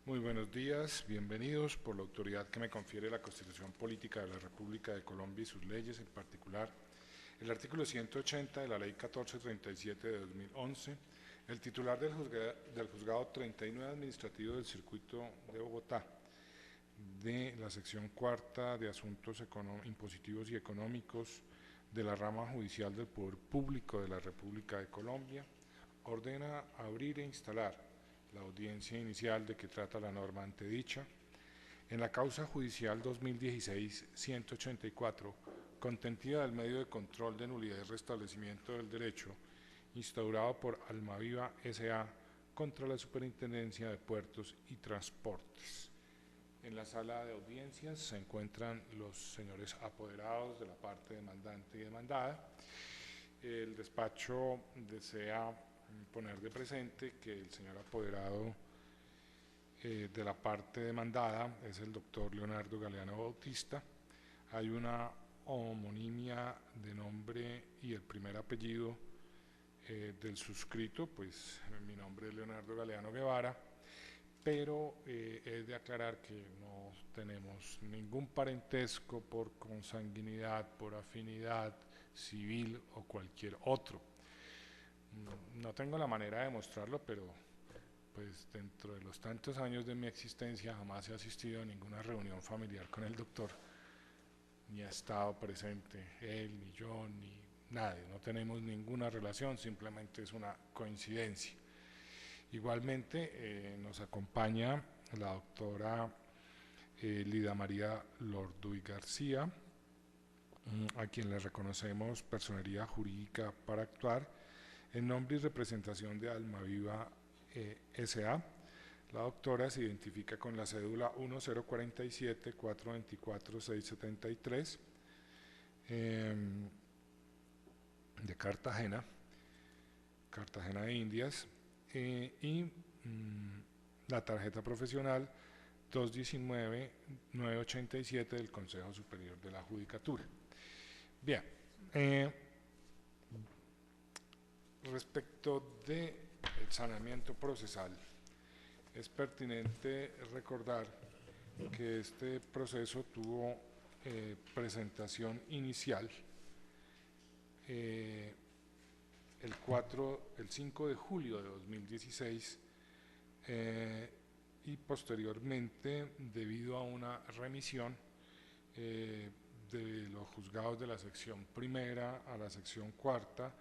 Muy buenos días, bienvenidos por la autoridad que me confiere la Constitución Política de la República de Colombia y sus leyes, en particular el artículo 180 de la Ley 1437 de 2011, el titular del Juzgado 39 Administrativo del Circuito de Bogotá, de la sección cuarta de Asuntos Impositivos y Económicos de la Rama Judicial del Poder Público de la República de Colombia, ordena abrir e instalar la audiencia inicial de que trata la norma antedicha en la causa judicial 2016-184, contentida del medio de control de nulidad y restablecimiento del derecho, instaurado por Almaviva S.A. contra la Superintendencia de Puertos y Transportes. En la sala de audiencias se encuentran los señores apoderados de la parte demandante y demandada. El despacho desea poner de presente que el señor apoderado de la parte demandada es el doctor Leonardo Galeano Bautista. Hay una homonimia de nombre y el primer apellido del suscrito, pues mi nombre es Leonardo Galeano Guevara, pero es de aclarar que no tenemos ningún parentesco por consanguinidad, por afinidad civil o cualquier otro. No tengo la manera de demostrarlo, pero pues dentro de los tantos años de mi existencia jamás he asistido a ninguna reunión familiar con el doctor, ni ha estado presente él, ni yo, ni nadie. No tenemos ninguna relación, simplemente es una coincidencia. Igualmente nos acompaña la doctora Lida María Lorduy García, a quien le reconocemos personería jurídica para actuar en nombre y representación de Almaviva S.A. La doctora se identifica con la cédula 1047-424-673 de Cartagena de Indias, y la tarjeta profesional 219-987 del Consejo Superior de la Judicatura. Bien, respecto del saneamiento procesal, es pertinente recordar que este proceso tuvo presentación inicial el 5 de julio de 2016 y posteriormente, debido a una remisión de los juzgados de la sección primera a la sección cuarta,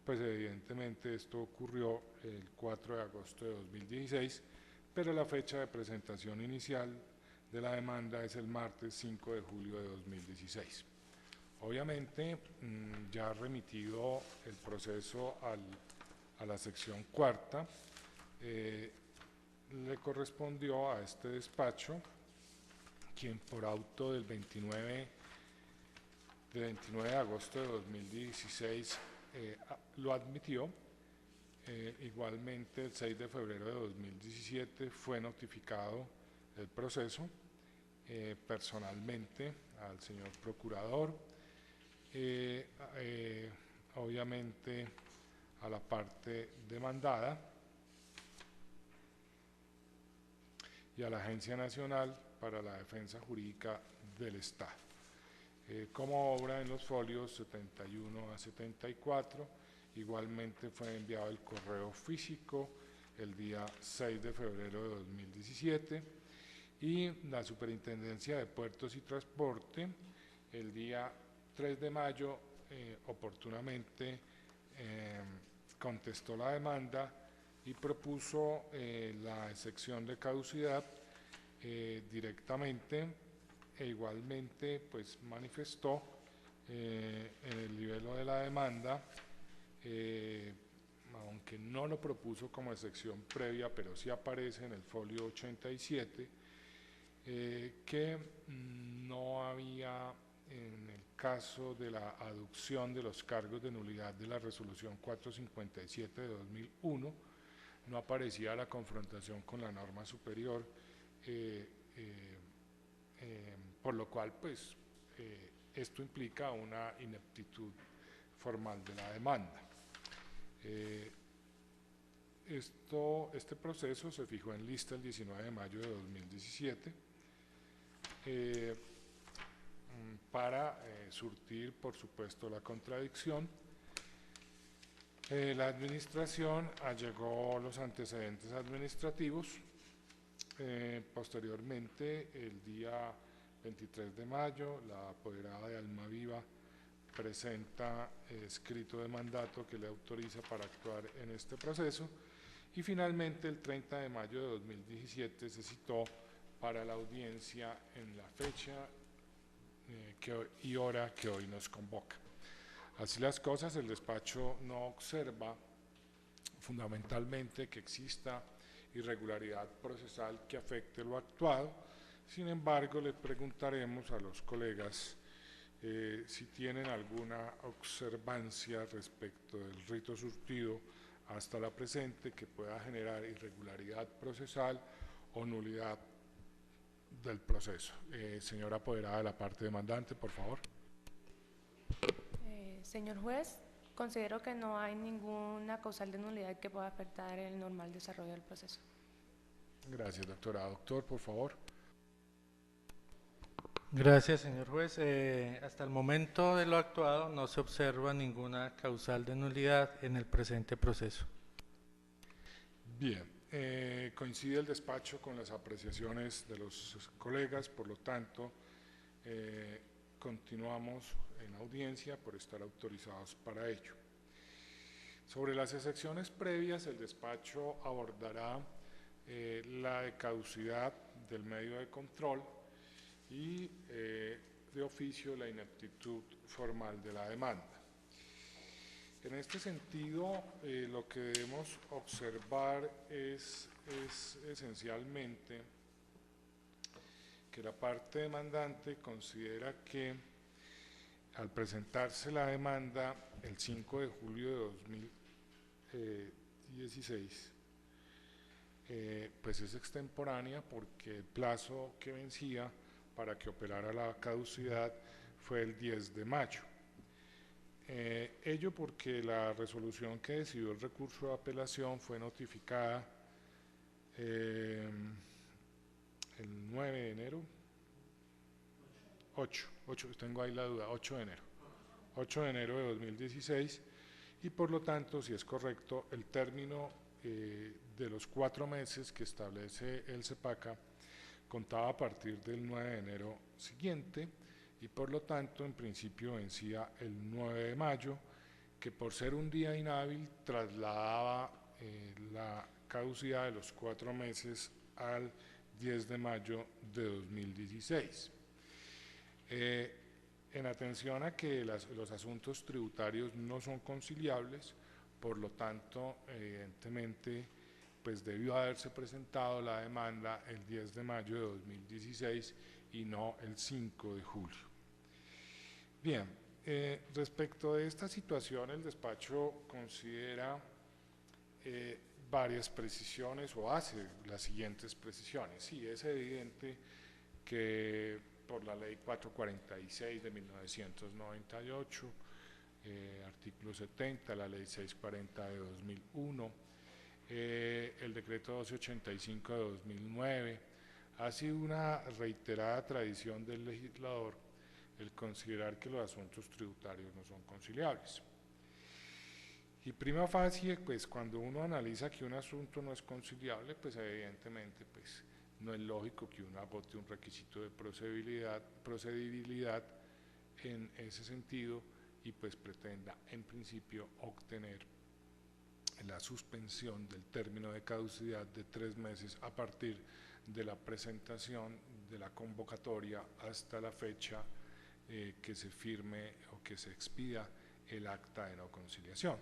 pues evidentemente esto ocurrió el 4 de agosto de 2016, pero la fecha de presentación inicial de la demanda es el martes 5 de julio de 2016. Obviamente, ya remitido el proceso a la sección cuarta, le correspondió a este despacho, quien por auto del 29 de agosto de 2016 lo admitió. Igualmente, el 6 de febrero de 2017 fue notificado el proceso personalmente al señor procurador, obviamente a la parte demandada y a la Agencia Nacional para la Defensa Jurídica del Estado. Como obra en los folios 71 a 74, igualmente fue enviado el correo físico el día 6 de febrero de 2017 y la Superintendencia de Puertos y Transporte el día 3 de mayo oportunamente contestó la demanda y propuso la excepción de caducidad directamente, e igualmente pues manifestó en el nivel de la demanda, aunque no lo propuso como excepción previa, pero sí aparece en el folio 87, que no había, en el caso de la aducción de los cargos de nulidad de la resolución 457 de 2001, no aparecía la confrontación con la norma superior, por lo cual pues esto implica una ineptitud formal de la demanda. Este proceso se fijó en lista el 19 de mayo de 2017 para surtir, por supuesto, la contradicción. La administración allegó los antecedentes administrativos. Posteriormente, el día 23 de mayo, la apoderada de Almaviva presenta escrito de mandato que le autoriza para actuar en este proceso, y finalmente el 30 de mayo de 2017 se citó para la audiencia en la fecha y hora que hoy nos convoca. Así las cosas, el despacho no observa fundamentalmente que exista irregularidad procesal que afecte lo actuado. Sin embargo, le preguntaremos a los colegas si tienen alguna observancia respecto del rito surtido hasta la presente que pueda generar irregularidad procesal o nulidad del proceso. Señora apoderada de la parte demandante, por favor. Señor juez, considero que no hay ninguna causal de nulidad que pueda afectar el normal desarrollo del proceso. Gracias, doctora. Doctor, por favor. Gracias, señor juez. Hasta el momento de lo actuado no se observa ninguna causal de nulidad en el presente proceso. Bien, coincide el despacho con las apreciaciones de los colegas, por lo tanto, continuamos en audiencia por estar autorizados para ello. Sobre las excepciones previas, el despacho abordará la de caducidad del medio de control y de oficio la ineptitud formal de la demanda. En este sentido, lo que debemos observar es esencialmente que la parte demandante considera que al presentarse la demanda el 5 de julio de 2016, pues es extemporánea porque el plazo que vencía para que operara la caducidad fue el 10 de mayo. Ello porque la resolución que decidió el recurso de apelación fue notificada el 9 de enero, 8, tengo ahí la duda, 8 de enero de 2016, y por lo tanto, si es correcto, el término de los 4 meses que establece el CEPACA contaba a partir del 9 de enero siguiente, y por lo tanto en principio vencía el 9 de mayo, que por ser un día inhábil trasladaba la caducidad de los 4 meses al 10 de mayo de 2016. En atención a que los asuntos tributarios no son conciliables, por lo tanto, evidentemente, pues debió haberse presentado la demanda el 10 de mayo de 2016 y no el 5 de julio. Bien, respecto de esta situación, el despacho considera varias precisiones o hace las siguientes precisiones. Sí, es evidente que por la ley 446 de 1998, artículo 70, la ley 640 de 2001, el decreto 1285 de 2009, ha sido una reiterada tradición del legislador el considerar que los asuntos tributarios no son conciliables. Y prima facie, pues cuando uno analiza que un asunto no es conciliable, pues evidentemente pues, no es lógico que uno agote un requisito de procedibilidad en ese sentido y pues pretenda en principio obtener la suspensión del término de caducidad de 3 meses a partir de la presentación de la convocatoria hasta la fecha que se firme o que se expida el acta de no conciliación.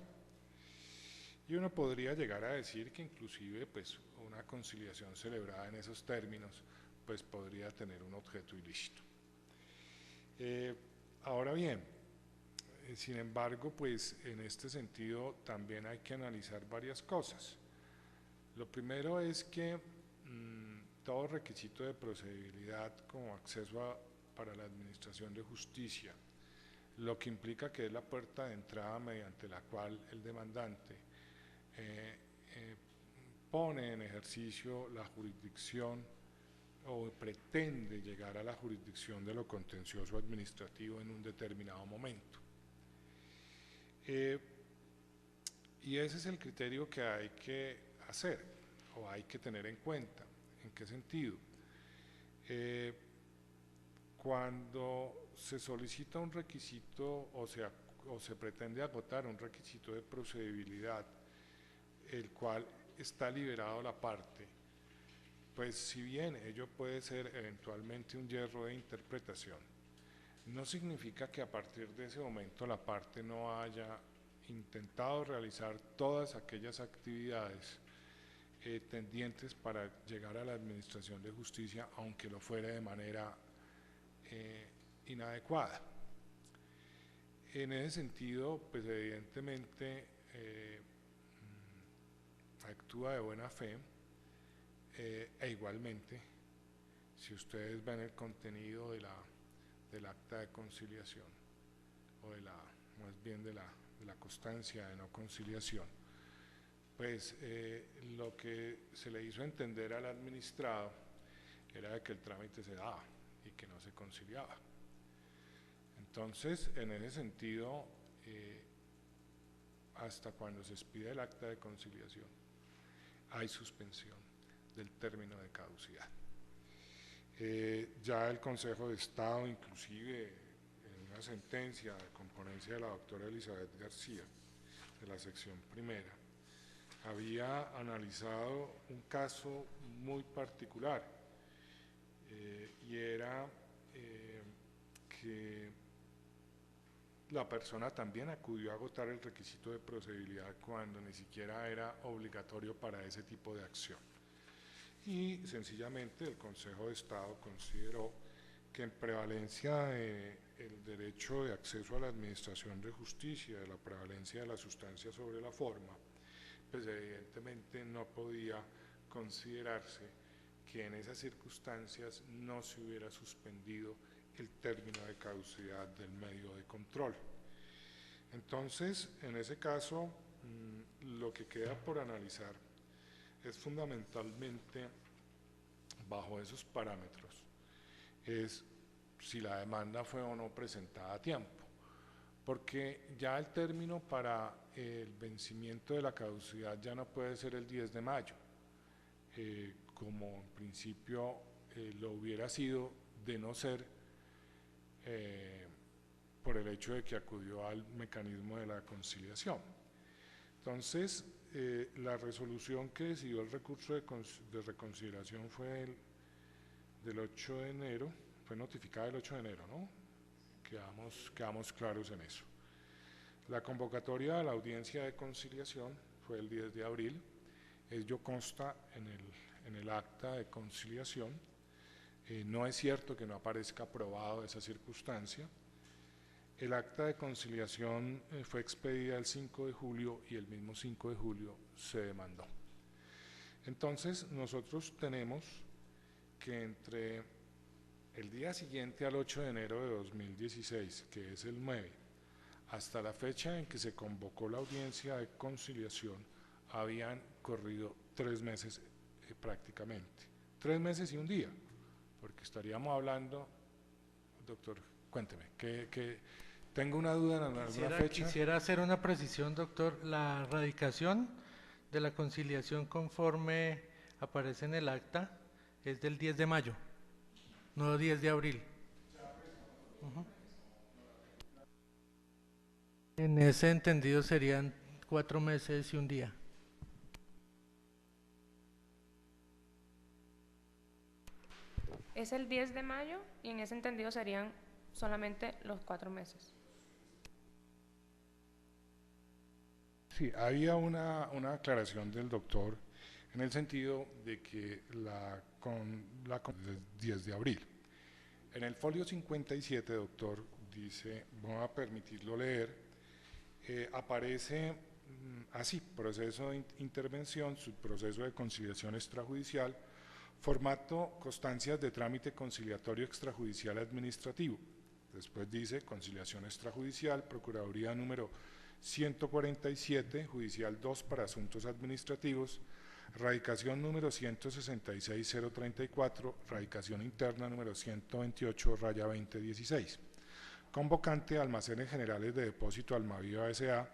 Y uno podría llegar a decir que inclusive pues, una conciliación celebrada en esos términos pues, podría tener un objeto ilícito. Ahora bien, sin embargo, pues en este sentido también hay que analizar varias cosas. Lo primero es que todo requisito de procedibilidad como acceso para la administración de justicia, lo que implica que es la puerta de entrada mediante la cual el demandante pone en ejercicio la jurisdicción o pretende llegar a la jurisdicción de lo contencioso administrativo en un determinado momento. Y ese es el criterio que hay que hacer o hay que tener en cuenta. ¿En qué sentido? Cuando se solicita un requisito o se pretende agotar un requisito de procedibilidad, el cual está liberado la parte, pues si bien ello puede ser eventualmente un yerro de interpretación, no significa que a partir de ese momento la parte no haya intentado realizar todas aquellas actividades tendientes para llegar a la administración de justicia, aunque lo fuera de manera inadecuada. En ese sentido, pues evidentemente actúa de buena fe e igualmente, si ustedes ven el contenido del acta de conciliación o más bien de la constancia de no conciliación, pues lo que se le hizo entender al administrado era de que el trámite se daba y que no se conciliaba. Entonces, en ese sentido, hasta cuando se expide el acta de conciliación, hay suspensión del término de caducidad. Ya el Consejo de Estado, inclusive en una sentencia de componencia de la doctora Elizabeth García, de la sección primera, había analizado un caso muy particular, y era que la persona también acudió a agotar el requisito de procedibilidad cuando ni siquiera era obligatorio para ese tipo de acción. Y sencillamente el Consejo de Estado consideró que en prevalencia del derecho de acceso a la administración de justicia, de la prevalencia de la sustancia sobre la forma, pues evidentemente no podía considerarse que en esas circunstancias no se hubiera suspendido el término de caducidad del medio de control. Entonces, en ese caso, lo que queda por analizar es fundamentalmente, bajo esos parámetros, es si la demanda fue o no presentada a tiempo, porque ya el término para el vencimiento de la caducidad ya no puede ser el 10 de mayo, como en principio lo hubiera sido de no ser por el hecho de que acudió al mecanismo de la conciliación. Entonces, la resolución que decidió el recurso de reconsideración fue del 8 de enero, fue notificada el 8 de enero, ¿no? Quedamos claros en eso. La convocatoria de la audiencia de conciliación fue el 10 de abril, ello consta en el acta de conciliación. No es cierto que no aparezca aprobado esa circunstancia. El acta de conciliación fue expedida el 5 de julio y el mismo 5 de julio se demandó. Entonces, nosotros tenemos que entre el día siguiente al 8 de enero de 2016, que es el 9, hasta la fecha en que se convocó la audiencia de conciliación, habían corrido 3 meses prácticamente. 3 meses y un día, porque estaríamos hablando, doctor, cuénteme, que tengo una duda en alguna fecha. Quisiera hacer una precisión, doctor. La radicación de la conciliación conforme aparece en el acta es del 10 de mayo, no 10 de abril. En ese entendido serían 4 meses y un día. Es el 10 de mayo y en ese entendido serían solamente los 4 meses. Sí, había una aclaración del doctor en el sentido de que del 10 de abril. En el folio 57, doctor, dice, voy a permitirlo leer, aparece así: proceso de intervención, subproceso de conciliación extrajudicial, formato constancias de trámite conciliatorio extrajudicial administrativo. Después dice conciliación extrajudicial, Procuraduría número 147, Judicial 2 para asuntos administrativos, Radicación número 166.034, radicación interna número 128/2016. Convocante Almacenes Generales de Depósito Almaviva S.A.,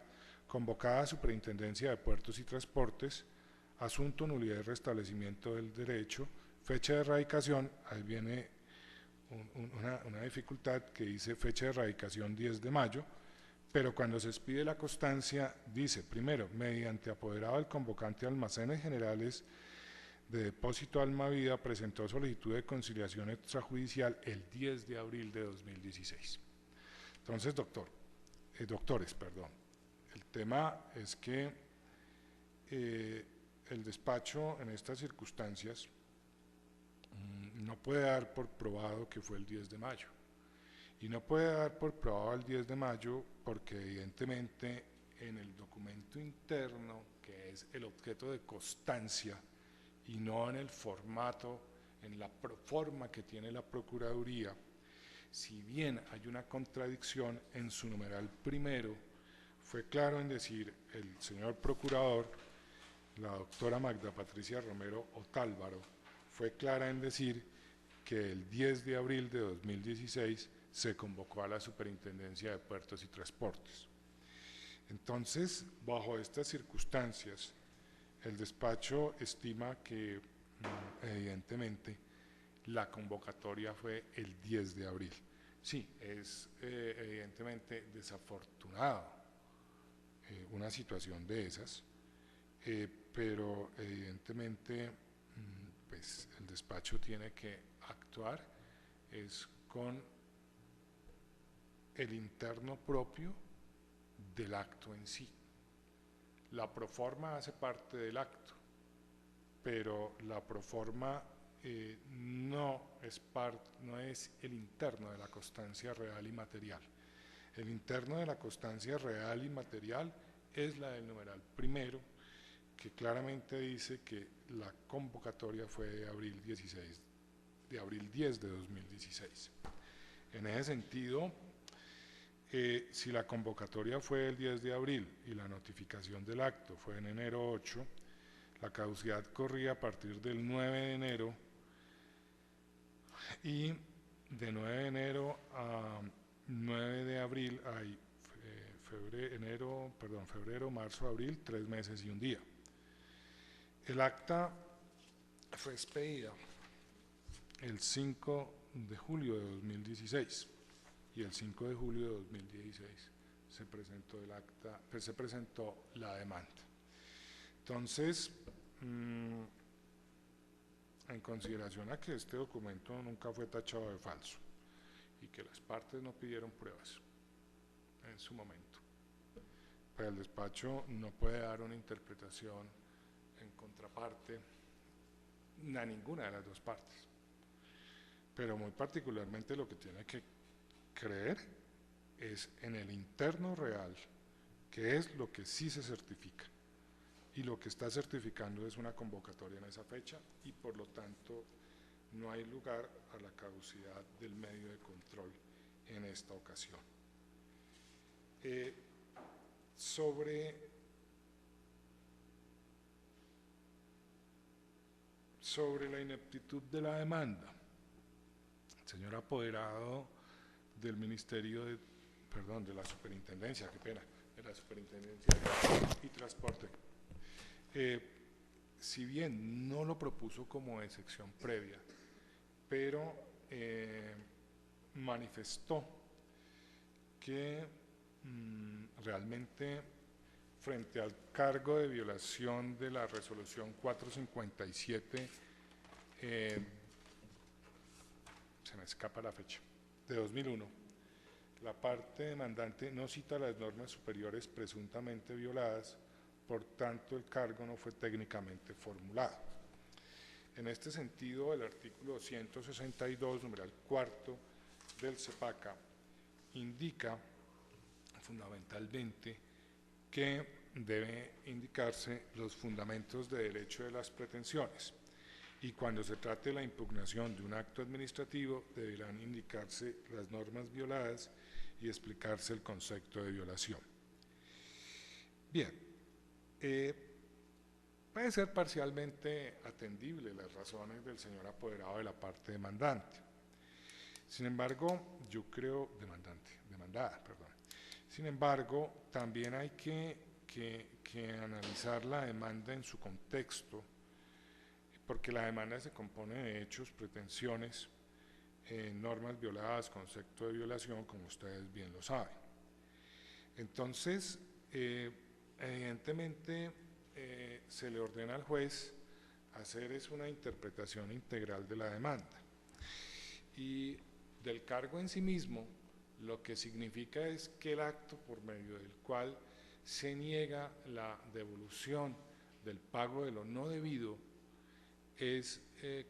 convocada Superintendencia de Puertos y Transportes, asunto nulidad y restablecimiento del derecho, fecha de radicación, ahí viene una dificultad que dice fecha de radicación 10 de mayo, pero cuando se expide la constancia dice, primero, mediante apoderado del convocante Almacenes Generales de Depósito Almavida presentó solicitud de conciliación extrajudicial el 10 de abril de 2016. Entonces, doctores, el tema es que el despacho en estas circunstancias no puede dar por probado que fue el 10 de mayo. Y no puede dar por probado el 10 de mayo porque evidentemente en el documento interno, que es el objeto de constancia, y no en el formato, en la forma que tiene la Procuraduría, si bien hay una contradicción en su numeral primero, fue claro en decir el señor procurador, la doctora Magda Patricia Romero Otálvaro, fue clara en decir que el 10 de abril de 2016 se convocó a la Superintendencia de Puertos y Transportes. Entonces, bajo estas circunstancias, el despacho estima que evidentemente la convocatoria fue el 10 de abril. Sí, es evidentemente desafortunado una situación de esas, pero evidentemente pues el despacho tiene que actuar es con el interno propio del acto en sí. La proforma hace parte del acto, pero la proforma no es el interno de la constancia real y material. El interno de la constancia real y material es la del numeral primero, que claramente dice que la convocatoria fue de abril 10 de 2016. En ese sentido, si la convocatoria fue el 10 de abril y la notificación del acto fue en enero 8, la caducidad corría a partir del 9 de enero y de 9 de enero a 9 de abril hay febrero, marzo, abril, 3 meses y un día. El acta fue expedida el 5 de julio de 2016 y el 5 de julio de 2016 se presentó la demanda. Entonces, en consideración a que este documento nunca fue tachado de falso y que las partes no pidieron pruebas en su momento, pues el despacho no puede dar una interpretación en contraparte a ninguna de las dos partes, pero muy particularmente lo que tiene que creer es en el interno real, que es lo que sí se certifica, y lo que está certificando es una convocatoria en esa fecha y por lo tanto no hay lugar a la caducidad del medio de control en esta ocasión. Sobre la ineptitud de la demanda, el señor apoderado del Ministerio de la Superintendencia, de la Superintendencia y Transporte, si bien no lo propuso como excepción previa, pero manifestó que realmente frente al cargo de violación de la resolución 457, se me escapa la fecha, de 2001, la parte demandante no cita las normas superiores presuntamente violadas, por tanto el cargo no fue técnicamente formulado. En este sentido, el artículo 162, numeral cuarto del CEPACA, indica fundamentalmente que debe indicarse los fundamentos de derecho de las pretensiones y cuando se trate de la impugnación de un acto administrativo deberán indicarse las normas violadas y explicarse el concepto de violación. Bien, puede ser parcialmente atendible las razones del señor apoderado de la parte demandante. Sin embargo, yo creo, demandada, perdón. Sin embargo, también hay que analizar la demanda en su contexto, porque la demanda se compone de hechos, pretensiones, normas violadas, concepto de violación, como ustedes bien lo saben. Entonces, evidentemente, se le ordena al juez hacer una interpretación integral de la demanda. Y del cargo en sí mismo, lo que significa es que el acto por medio del cual se niega la devolución del pago de lo no debido es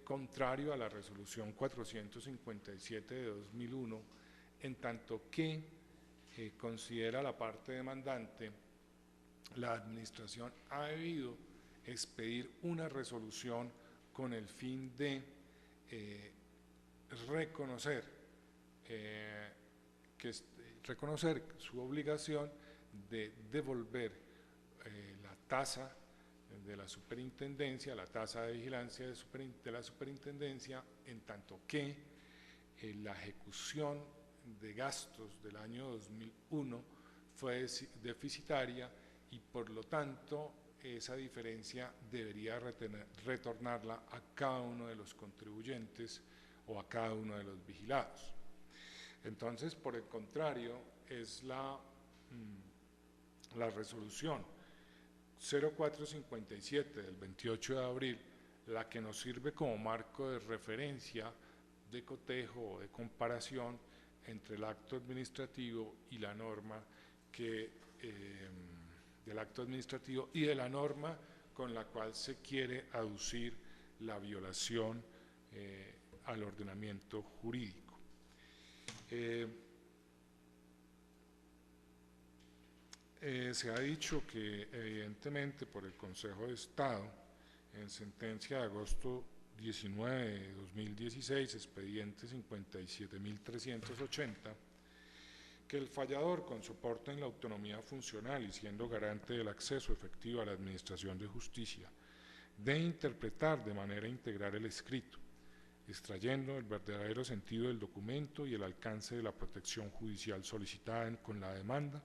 contrario a la resolución 457 de 2001, en tanto que considera la parte demandante, la administración ha debido expedir una resolución con el fin de reconocer su obligación de devolver la tasa de la superintendencia, la tasa de vigilancia de la superintendencia, en tanto que la ejecución de gastos del año 2001 fue deficitaria y por lo tanto esa diferencia debería retornarla a cada uno de los contribuyentes o a cada uno de los vigilados. Entonces, por el contrario, es la resolución 0457 del 28 de abril la que nos sirve como marco de referencia, de cotejo o de comparación entre el acto administrativo y la norma del acto administrativo y de la norma con la cual se quiere aducir la violación al ordenamiento jurídico. Se ha dicho que evidentemente por el Consejo de Estado, en sentencia de agosto 19 de 2016, expediente 57.380, que el fallador, con soporte en la autonomía funcional y siendo garante del acceso efectivo a la administración de justicia, debe interpretar de manera integral el escrito, extrayendo el verdadero sentido del documento y el alcance de la protección judicial solicitada con la demanda,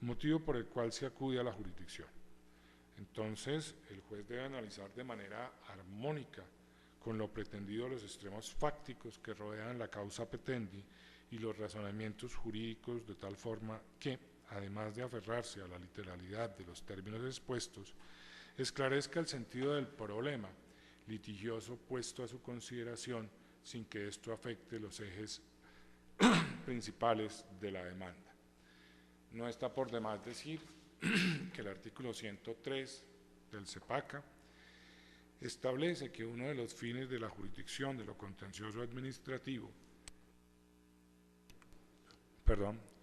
motivo por el cual se acude a la jurisdicción. Entonces, el juez debe analizar de manera armónica con lo pretendido los extremos fácticos que rodean la causa petendi y los razonamientos jurídicos, de tal forma que, además de aferrarse a la literalidad de los términos expuestos, esclarezca el sentido del problema litigioso puesto a su consideración sin que esto afecte los ejes principales de la demanda. No está por demás decir que el artículo 103 del CEPACA establece que uno de los fines de la jurisdicción de lo contencioso administrativo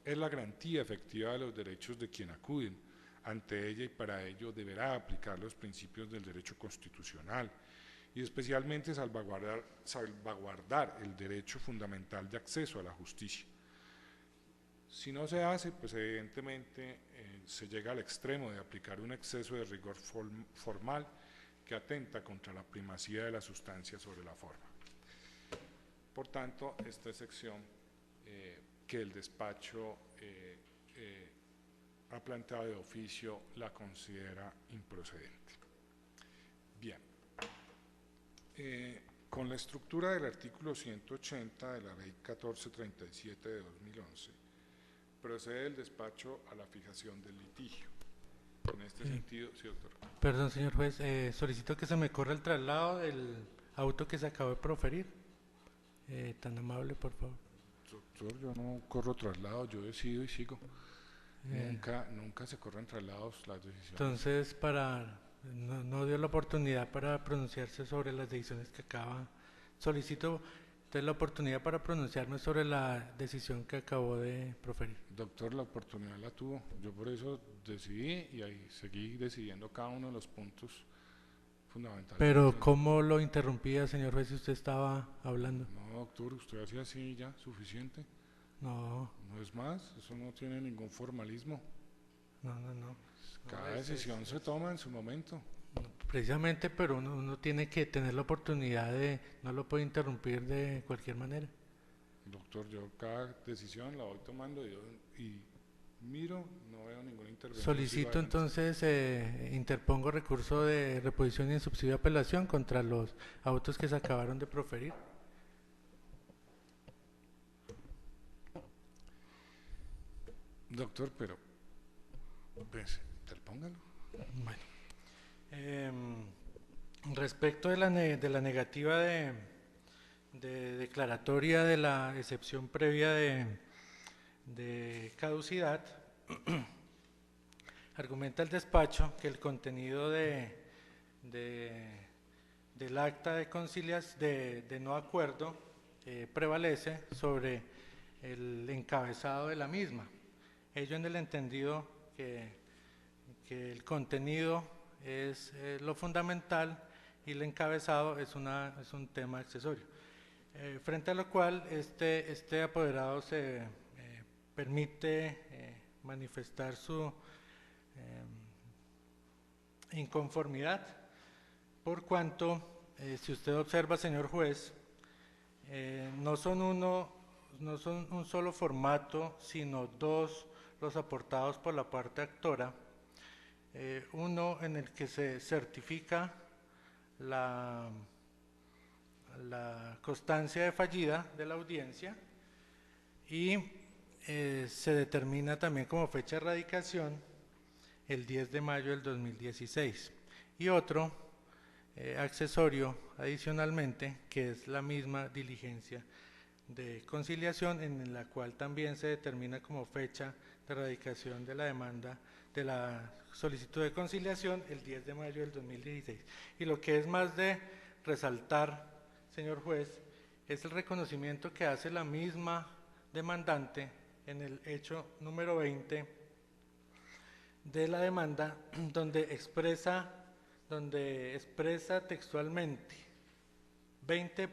es la garantía efectiva de los derechos de quien acuden ante ella y para ello deberá aplicar los principios del derecho constitucional y especialmente salvaguardar el derecho fundamental de acceso a la justicia. Si no se hace, pues evidentemente se llega al extremo de aplicar un exceso de rigor formal que atenta contra la primacía de la sustancia sobre la forma. Por tanto, esta sección que el despacho ha planteado de oficio la considera improcedente. Bien. Con la estructura del artículo 180 de la Ley 1437 de 2011, procede el despacho a la fijación del litigio. En este sentido, sí, doctor. Perdón, señor juez, solicito que se me corra el traslado del auto que se acabó de proferir. Tan amable, por favor. Doctor, yo no corro traslado, yo decido y sigo. Nunca se corren traslados las decisiones. Entonces, no dio la oportunidad para pronunciarse sobre las decisiones que acaba. Solicito entonces la oportunidad para pronunciarme sobre la decisión que acabó de proferir. Doctor, la oportunidad la tuvo. Yo por eso decidí y ahí seguí decidiendo cada uno de los puntos fundamentales. Pero ¿cómo lo interrumpía, señor juez, si usted estaba hablando? No, doctor, usted hacía así ya, suficiente. No. No es más, eso no tiene ningún formalismo. No. Cada decisión se toma en su momento. Precisamente, pero uno tiene que tener la oportunidad no lo puede interrumpir de cualquier manera. Doctor, yo cada decisión la voy tomando y miro, no veo ninguna intervención. Solicito entonces, interpongo recurso de reposición y en subsidio de apelación contra los autos que se acabaron de proferir. Doctor, pero pues, interpóngalo. Bueno, respecto de la negativa de declaratoria de la excepción previa de caducidad, argumenta el despacho que el contenido del acta de conciliación de no acuerdo prevalece sobre el encabezado de la misma. Ello en el entendido que el contenido es lo fundamental y el encabezado es un tema accesorio. Frente a lo cual este apoderado se permite manifestar su inconformidad, por cuanto, si usted observa, señor juez, no son un solo formato, sino dos los aportados por la parte actora, uno en el que se certifica la constancia de fallida de la audiencia y se determina también como fecha de radicación el 10 de mayo del 2016, y otro accesorio adicionalmente, que es la misma diligencia de conciliación, en la cual también se determina como fecha de radicación de la demanda de la solicitud de conciliación el 10 de mayo del 2016. Y lo que es más de resaltar, señor juez, es el reconocimiento que hace la misma demandante en el hecho número 20 de la demanda, donde expresa textualmente 20.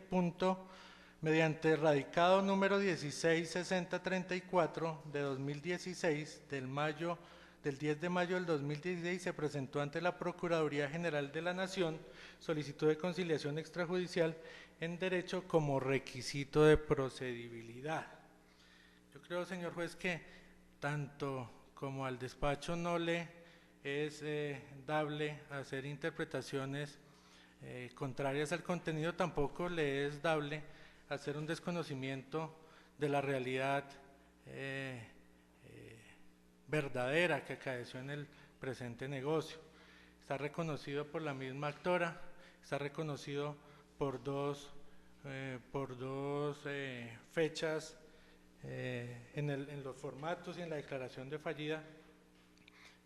Mediante radicado número 166034 de 2016 del 10 de mayo del 2016 se presentó ante la Procuraduría General de la Nación solicitud de conciliación extrajudicial en derecho como requisito de procedibilidad. Yo creo, señor juez, que tanto como al despacho no le es dable hacer interpretaciones contrarias al contenido, tampoco le es dable hacer un desconocimiento de la realidad verdadera que acaeció en el presente negocio. Está reconocido por la misma actora, está reconocido por dos fechas en los formatos y en la declaración de fallida,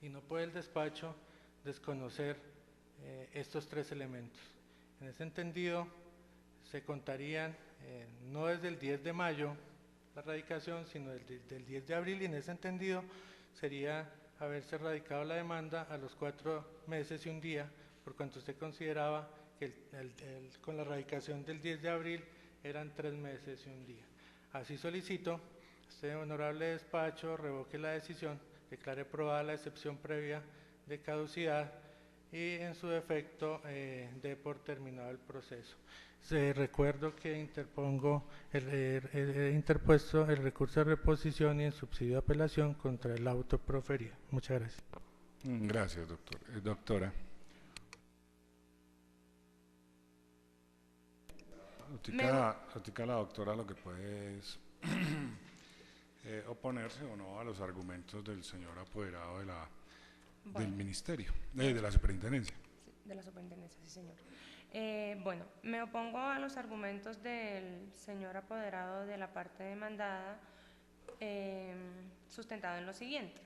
y no puede el despacho desconocer estos tres elementos. En ese entendido, se contarían no desde el 10 de mayo la radicación, sino del 10 de abril, y en ese entendido sería haberse radicado la demanda a los 4 meses y un día, por cuanto usted consideraba que con la radicación del 10 de abril eran 3 meses y un día. Así solicito, este honorable despacho revoque la decisión, declare probada la excepción previa de caducidad y en su defecto dé por terminado el proceso. Recuerdo que he interpuesto el recurso de reposición y en subsidio de apelación contra el auto proferido. Muchas gracias. Gracias, doctor. Doctora. La doctora lo que puede es oponerse o no a los argumentos del señor apoderado del ministerio, de la superintendencia. De la superintendencia, sí, señor. Bueno, me opongo a los argumentos del señor apoderado de la parte demandada, sustentado en lo siguiente.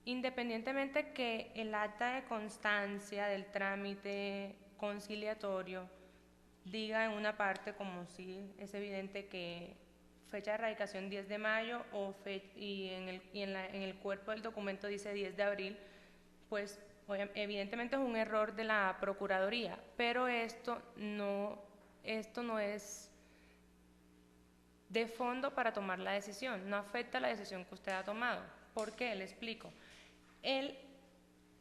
Independientemente que el acta de constancia del trámite conciliatorio diga en una parte, como si es evidente que fecha de radicación 10 de mayo y en el cuerpo del documento dice 10 de abril, pues evidentemente es un error de la Procuraduría, pero esto no es de fondo para tomar la decisión, no afecta la decisión que usted ha tomado. ¿Por qué? Le explico.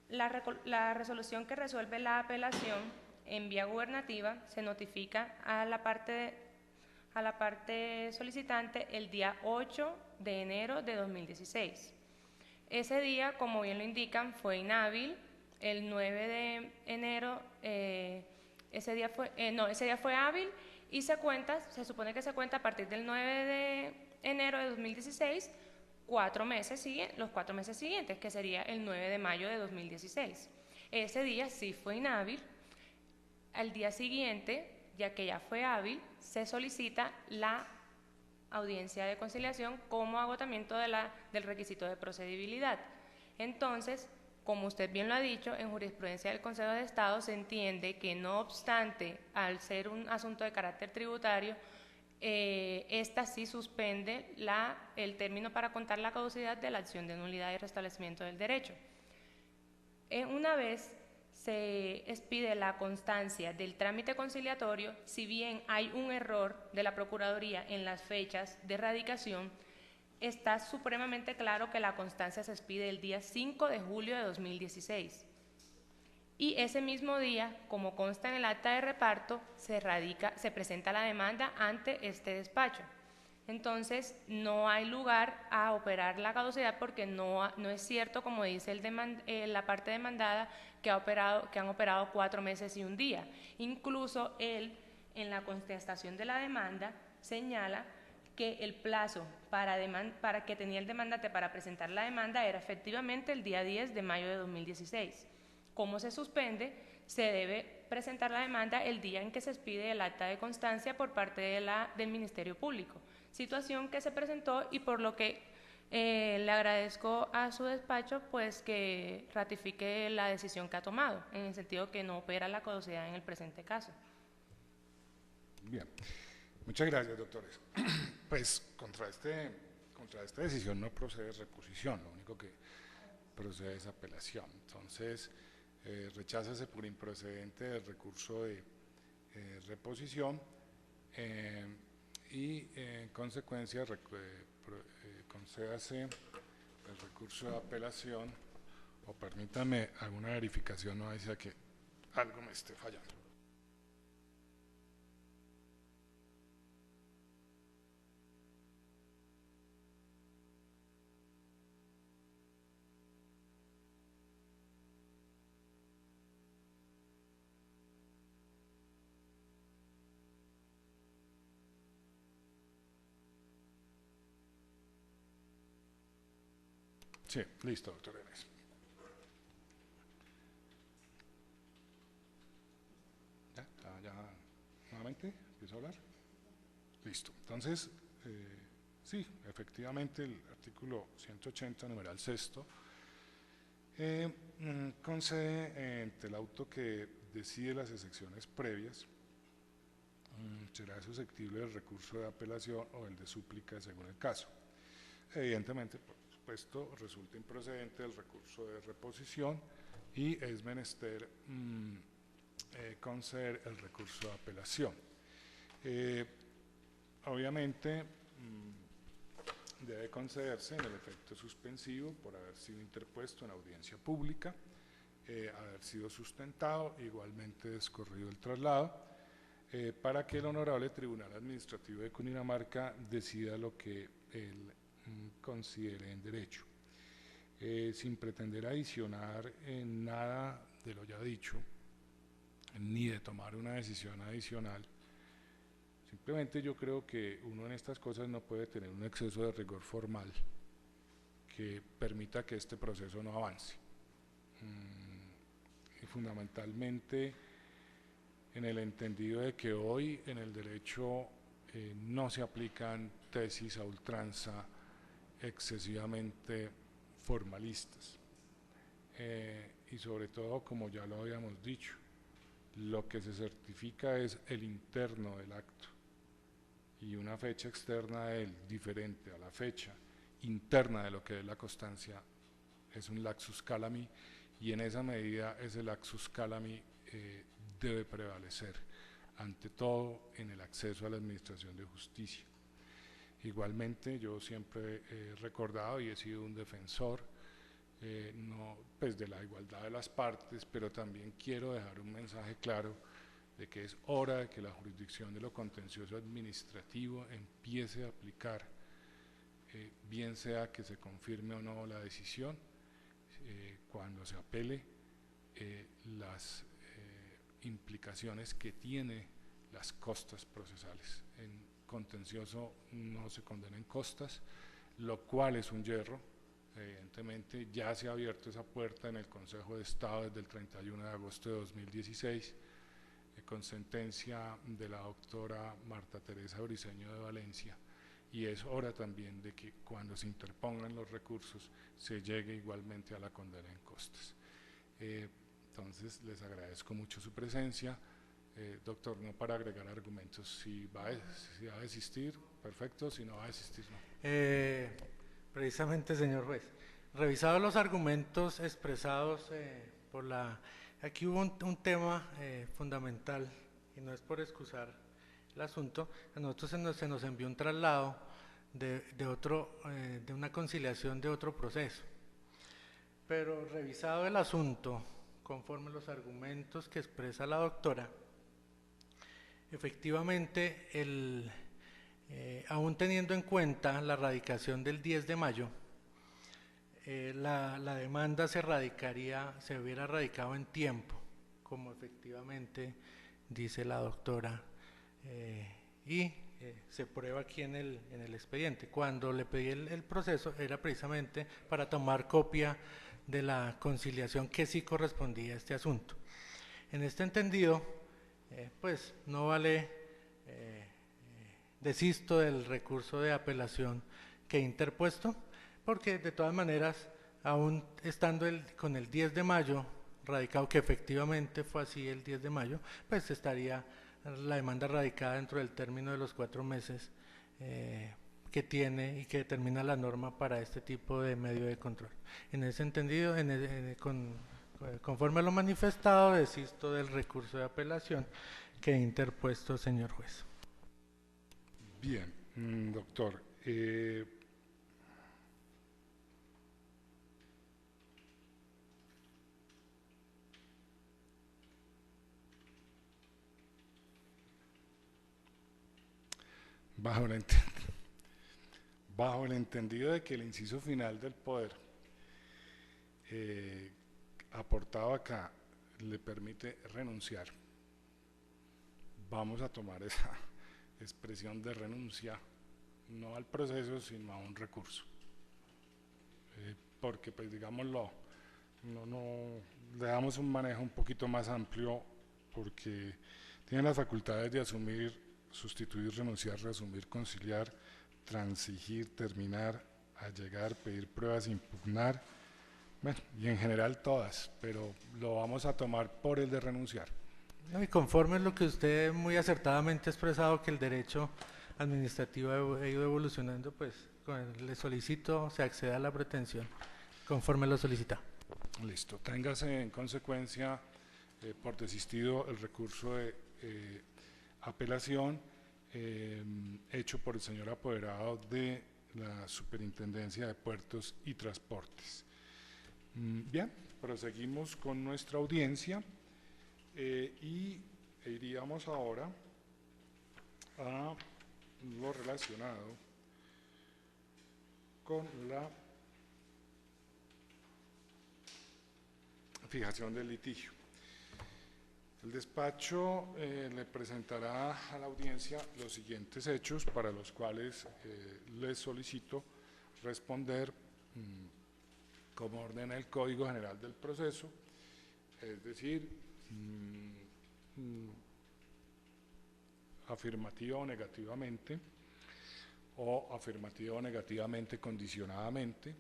La resolución que resuelve la apelación en vía gubernativa se notifica a la parte solicitante el día 8 de enero de 2016. Ese día, como bien lo indican, fue inhábil. El 9 de enero, ese día fue hábil y se supone que se cuenta a partir del 9 de enero de 2016, los 4 meses siguientes, que sería el 9 de mayo de 2016. Ese día sí fue inhábil. Al día siguiente, ya que ya fue hábil, se solicita la audiencia de conciliación como agotamiento del requisito de procedibilidad. Entonces, como usted bien lo ha dicho, en jurisprudencia del Consejo de Estado se entiende que no obstante, al ser un asunto de carácter tributario, esta sí suspende el término para contar la caducidad de la acción de nulidad y restablecimiento del derecho. Una vez se expide la constancia del trámite conciliatorio, si bien hay un error de la Procuraduría en las fechas de radicación, está supremamente claro que la constancia se expide el día 5 de julio de 2016. Y ese mismo día, como consta en el acta de reparto, se presenta la demanda ante este despacho. Entonces, no hay lugar a operar la caducidad porque no es cierto, como dice la parte demandada, que han operado 4 meses y un día. Incluso él, en la contestación de la demanda, señala que el plazo para que tenía el demandante para presentar la demanda era efectivamente el día 10 de mayo de 2016. Como se suspende, se debe presentar la demanda el día en que se expide el acta de constancia por parte del Ministerio Público, situación que se presentó y por lo que le agradezco a su despacho pues que ratifique la decisión que ha tomado, en el sentido que no opera la caducidad en el presente caso. Bien, muchas gracias, doctores. Pues contra esta decisión no procede reposición, lo único que procede es apelación. Entonces, recházase por improcedente el recurso de reposición y en consecuencia concédase el recurso de apelación, o permítame alguna verificación, no sea que algo me esté fallando. Sí, listo, doctor Enes. ¿Ya nuevamente empiezo a hablar? Listo. Entonces, sí, efectivamente el artículo 180, numeral sexto, concede ante el auto que decide las excepciones previas, será susceptible del recurso de apelación o el de súplica según el caso. Evidentemente, por supuesto, resulta improcedente el recurso de reposición y es menester conceder el recurso de apelación. Obviamente, debe concederse en el efecto suspensivo por haber sido interpuesto en audiencia pública, haber sido sustentado, igualmente descorrido el traslado, para que el Honorable Tribunal Administrativo de Cundinamarca decida lo que él considere en derecho. Sin pretender adicionar en nada de lo ya dicho, ni de tomar una decisión adicional, simplemente yo creo que uno en estas cosas no puede tener un exceso de rigor formal que permita que este proceso no avance. Y fundamentalmente en el entendido de que hoy en el derecho no se aplican tesis a ultranza excesivamente formalistas, y sobre todo, como ya lo habíamos dicho, lo que se certifica es el interno del acto y una fecha externa de él diferente a la fecha interna de lo que es la constancia es un laxus calami, y en esa medida ese laxus calami debe prevalecer ante todo en el acceso a la administración de justicia. Igualmente, yo siempre he recordado y he sido un defensor no, pues de la igualdad de las partes, pero también quiero dejar un mensaje claro de que es hora de que la jurisdicción de lo contencioso administrativo empiece a aplicar, bien sea que se confirme o no la decisión, cuando se apele, las implicaciones que tiene las costas procesales. En contencioso no se condenan costas, lo cual es un yerro. Evidentemente ya se ha abierto esa puerta en el Consejo de Estado desde el 31 de agosto de 2016, con sentencia de la doctora Marta Teresa Briceño de Valencia, y es hora también de que cuando se interpongan los recursos se llegue igualmente a la condena en costas. Entonces les agradezco mucho su presencia. Doctor, no para agregar argumentos, si va a desistir, perfecto, si no va a desistir, no. Precisamente, señor juez, revisados los argumentos expresados por la... Aquí hubo un tema fundamental, y no es por excusar el asunto. A nosotros se nos envió un traslado de una conciliación de otro proceso, pero revisado el asunto conforme los argumentos que expresa la doctora, efectivamente, aún teniendo en cuenta la radicación del 10 de mayo, la demanda se hubiera radicado en tiempo, como efectivamente dice la doctora, y se prueba aquí en el expediente. Cuando le pedí el proceso era precisamente para tomar copia de la conciliación que sí correspondía a este asunto. En este entendido, pues no vale, desisto del recurso de apelación que he interpuesto, porque de todas maneras, aún estando con el 10 de mayo radicado, que efectivamente fue así el 10 de mayo, pues estaría la demanda radicada dentro del término de los 4 meses que tiene y que determina la norma para este tipo de medio de control. En ese entendido, conforme a lo manifestado, desisto del recurso de apelación que he interpuesto, señor juez. Bien, doctor. Bajo el entendido de que el inciso final del poder aportado acá le permite renunciar, vamos a tomar esa expresión de renuncia no al proceso sino a un recurso, porque pues digámoslo, no le damos un manejo un poquito más amplio, porque tiene las facultades de asumir, sustituir, renunciar, reasumir, conciliar, transigir, terminar, allegar, pedir pruebas, impugnar, bueno, y en general todas, pero lo vamos a tomar por el de renunciar. No, y conforme lo que usted muy acertadamente ha expresado, que el derecho administrativo ha ido evolucionando, pues le solicito se acceda a la pretensión conforme lo solicita. Listo, téngase en consecuencia por desistido el recurso de apelación hecho por el señor apoderado de la Superintendencia de Puertos y Transportes. Bien, proseguimos con nuestra audiencia y iríamos ahora a lo relacionado con la fijación del litigio. El despacho le presentará a la audiencia los siguientes hechos para los cuales les solicito responder como ordena el Código General del Proceso, es decir, afirmativa o negativamente, o afirmativa o negativamente condicionadamente,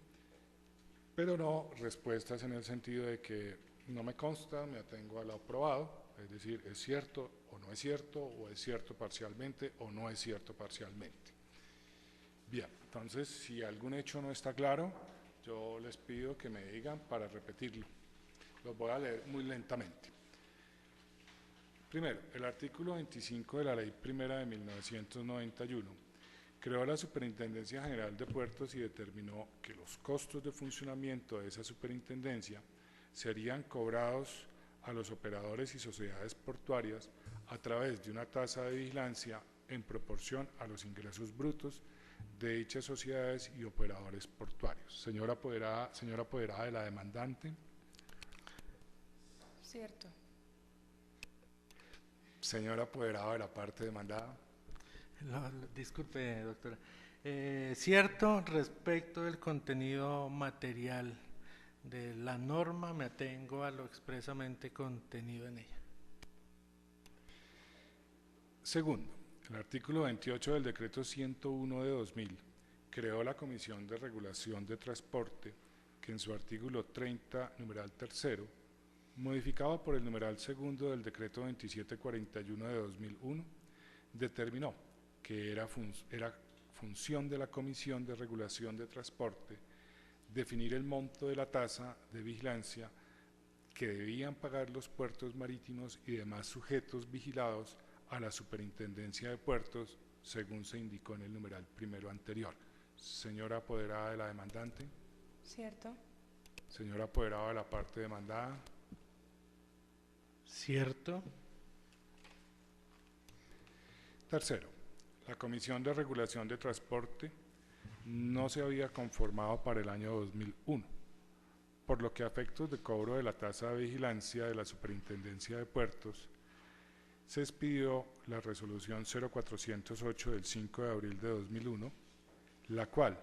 pero no respuestas en el sentido de que no me consta, me atengo a lo aprobado, es decir, es cierto o no es cierto, o es cierto parcialmente o no es cierto parcialmente. Bien, entonces si algún hecho no está claro, yo les pido que me digan para repetirlo. Los voy a leer muy lentamente. Primero, el artículo 25 de la Ley Primera de 1991 creó la Superintendencia General de Puertos y determinó que los costos de funcionamiento de esa superintendencia serían cobrados a los operadores y sociedades portuarias a través de una tasa de vigilancia en proporción a los ingresos brutos de dichas sociedades y operadores portuarios. Señora apoderada de la demandante. Cierto. Señora apoderada de la parte demandada. Disculpe, doctora. Cierto, respecto del contenido material de la norma, me atengo a lo expresamente contenido en ella. Segundo, el artículo 28 del decreto 101 de 2000 creó la Comisión de Regulación de Transporte, que en su artículo 30, numeral tercero, modificado por el numeral segundo del decreto 2741 de 2001, determinó que era función de la Comisión de Regulación de Transporte definir el monto de la tasa de vigilancia que debían pagar los puertos marítimos y demás sujetos vigilados a la Superintendencia de Puertos, según se indicó en el numeral primero anterior. Señora apoderada de la demandante. Cierto. Señora apoderada de la parte demandada. Cierto. Tercero, la Comisión de Regulación de Transporte no se había conformado para el año 2001, por lo que a efectos de cobro de la tasa de vigilancia de la Superintendencia de Puertos, se expidió la resolución 0408 del 5 de abril de 2001, la cual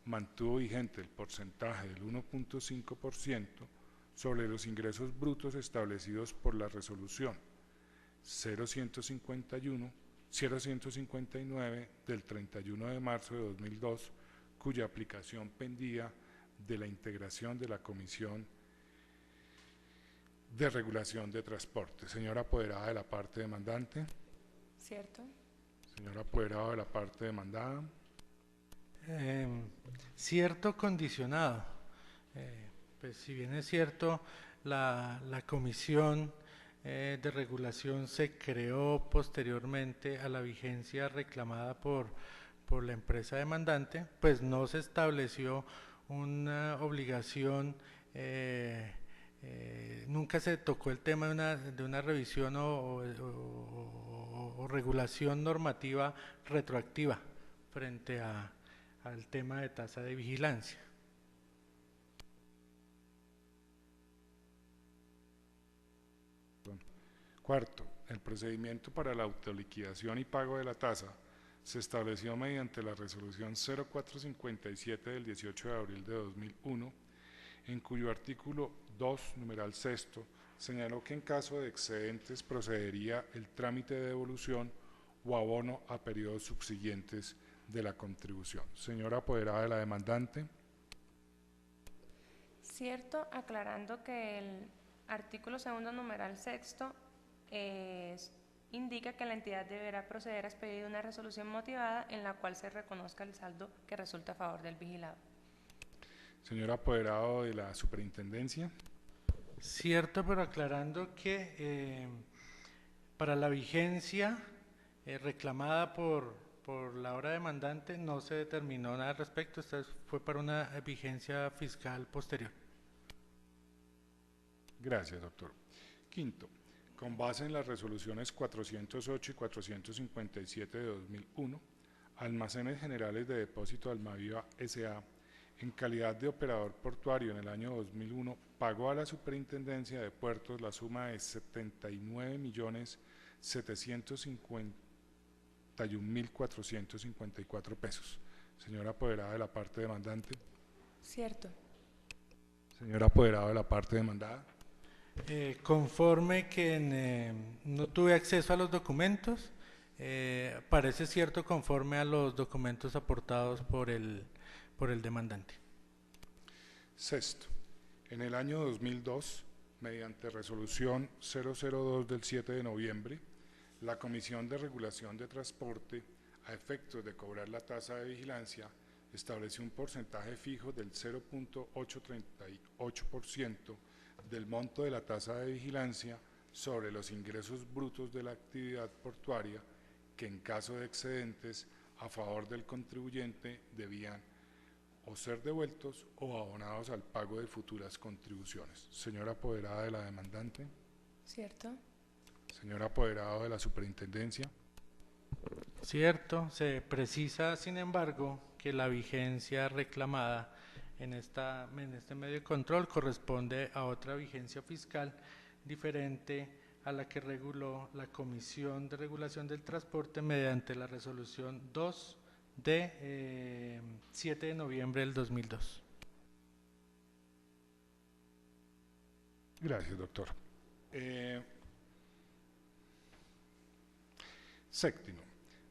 mantuvo vigente el porcentaje del 1.5% sobre los ingresos brutos establecidos por la resolución 0159 del 31 de marzo de 2002, cuya aplicación pendía de la integración de la Comisión de Regulación de Transporte. Señora apoderada de la parte demandante. Cierto. Señora apoderada de la parte demandada. Cierto condicionado. Pues si bien es cierto, la Comisión de Regulación se creó posteriormente a la vigencia reclamada por la empresa demandante, pues no se estableció una obligación, nunca se tocó el tema de una revisión o regulación normativa retroactiva frente al tema de tasa de vigilancia. Cuarto, el procedimiento para la autoliquidación y pago de la tasa se estableció mediante la resolución 0457 del 18 de abril de 2001, en cuyo artículo 2, numeral sexto, señaló que en caso de excedentes procedería el trámite de devolución o abono a periodos subsiguientes de la contribución. Señora apoderada de la demandante. Cierto, aclarando que el artículo segundo, numeral sexto, indica que la entidad deberá proceder a expedir una resolución motivada en la cual se reconozca el saldo que resulta a favor del vigilado. Señor apoderado de la superintendencia. Cierto, pero aclarando que para la vigencia reclamada por la hora demandante no se determinó nada al respecto, esta fue para una vigencia fiscal posterior. Gracias, doctor. Quinto, con base en las resoluciones 408 y 457 de 2001, Almacenes Generales de Depósito Almaviva S.A., en calidad de operador portuario en el año 2001, pagó a la Superintendencia de Puertos la suma de 79.751.454 pesos. Señora apoderada de la parte demandante. Cierto. Señora apoderada de la parte demandada. Conforme que no tuve acceso a los documentos, parece cierto conforme a los documentos aportados por el demandante. Sexto, en el año 2002, mediante resolución 002 del 7 de noviembre, la Comisión de Regulación de Transporte, a efectos de cobrar la tasa de vigilancia, estableció un porcentaje fijo del 0.838% del monto de la tasa de vigilancia sobre los ingresos brutos de la actividad portuaria, que en caso de excedentes a favor del contribuyente debían o ser devueltos o abonados al pago de futuras contribuciones. Señora apoderada de la demandante. ¿Cierto? Señor apoderado de la superintendencia. Cierto, se precisa, sin embargo, que la vigencia reclamada en este medio de control corresponde a otra vigencia fiscal diferente a la que reguló la Comisión de Regulación del Transporte mediante la resolución 2 de 7 de noviembre del 2002. Gracias, doctor. Séptimo,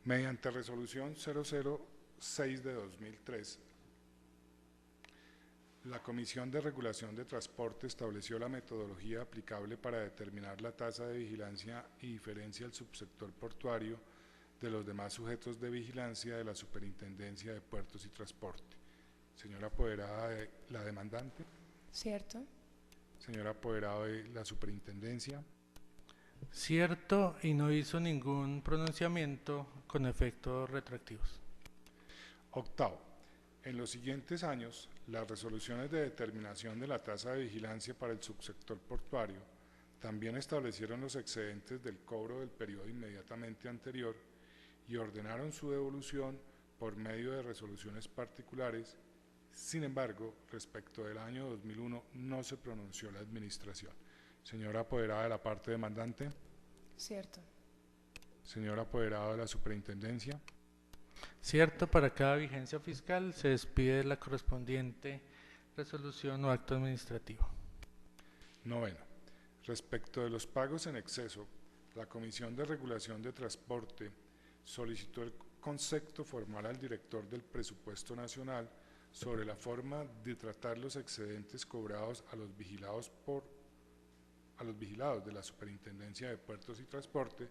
mediante resolución 006 de 2003, la Comisión de Regulación de Transporte estableció la metodología aplicable para determinar la tasa de vigilancia y diferencia al subsector portuario de los demás sujetos de vigilancia de la Superintendencia de Puertos y Transporte. Señora apoderada de la demandante. ¿Cierto? Señor apoderado de la superintendencia. Cierto, y no hizo ningún pronunciamiento con efectos retroactivos. Octavo, en los siguientes años, las resoluciones de determinación de la tasa de vigilancia para el subsector portuario también establecieron los excedentes del cobro del periodo inmediatamente anterior y ordenaron su devolución por medio de resoluciones particulares. Sin embargo, respecto del año 2001 no se pronunció la administración. Señora apoderada de la parte demandante. Cierto. Señor apoderado de la superintendencia. Cierto, para cada vigencia fiscal se despide la correspondiente resolución o acto administrativo. Noveno, respecto de los pagos en exceso, la Comisión de Regulación de Transporte solicitó el concepto formal al director del Presupuesto Nacional sobre la forma de tratar los excedentes cobrados a los vigilados de la Superintendencia de Puertos y Transporte,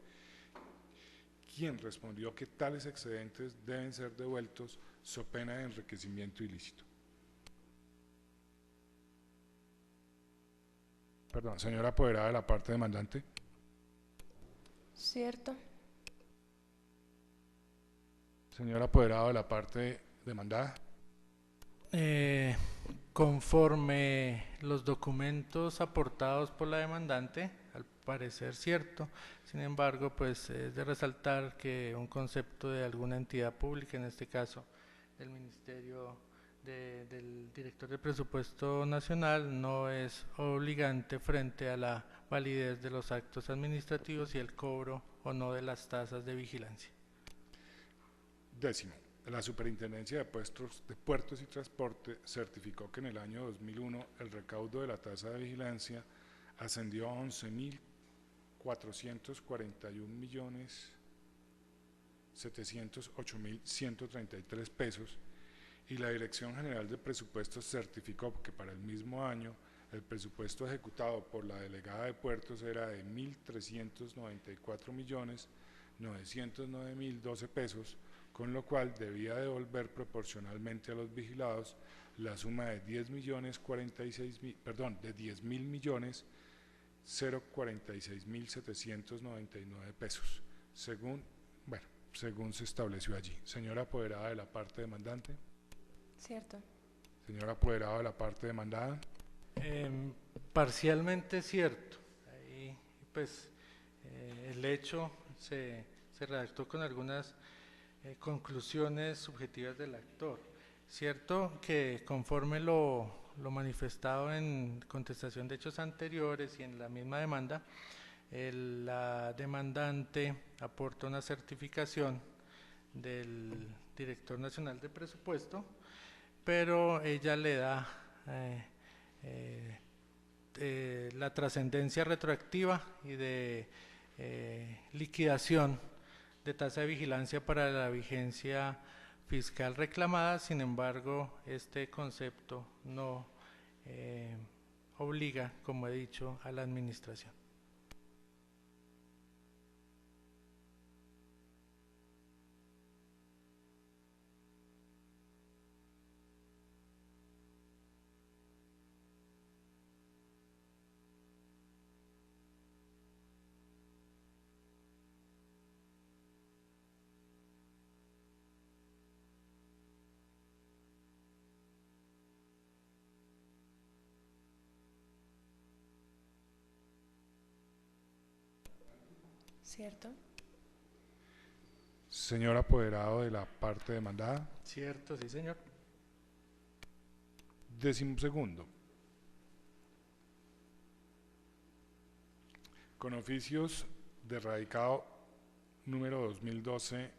quien respondió que tales excedentes deben ser devueltos so pena de enriquecimiento ilícito. Perdón, señora apoderada de la parte demandante. ¿Cierto? Señora apoderado de la parte demandada. Conforme los documentos aportados por la demandante, al parecer cierto, sin embargo, pues es de resaltar que un concepto de alguna entidad pública, en este caso el Ministerio del Director de Presupuesto Nacional, no es obligante frente a la validez de los actos administrativos y el cobro o no de las tasas de vigilancia. Décimo, la Superintendencia de Puertos y Transporte certificó que en el año 2001 el recaudo de la tasa de vigilancia ascendió a 11.441.708.133 pesos y la Dirección General de Presupuestos certificó que para el mismo año el presupuesto ejecutado por la delegada de puertos era de 1.394.909.012 pesos, con lo cual debía devolver proporcionalmente a los vigilados la suma de 10.046.046.799 pesos, según se estableció allí. Señora apoderada de la parte demandante. Cierto. Señora apoderada de la parte demandada. Parcialmente cierto. Ahí, pues, el hecho se redactó con algunas conclusiones subjetivas del actor. Cierto que conforme lo manifestado en contestación de hechos anteriores y en la misma demanda, la demandante aporta una certificación del Director Nacional de Presupuesto, pero ella le da la trascendencia retroactiva y de liquidación de tasa de vigilancia para la vigencia fiscal reclamada. Sin embargo, este concepto no obliga, como he dicho, a la administración. ¿Cierto? Señor apoderado de la parte demandada. Cierto, sí, señor. 12º. Con oficios de radicado número 2012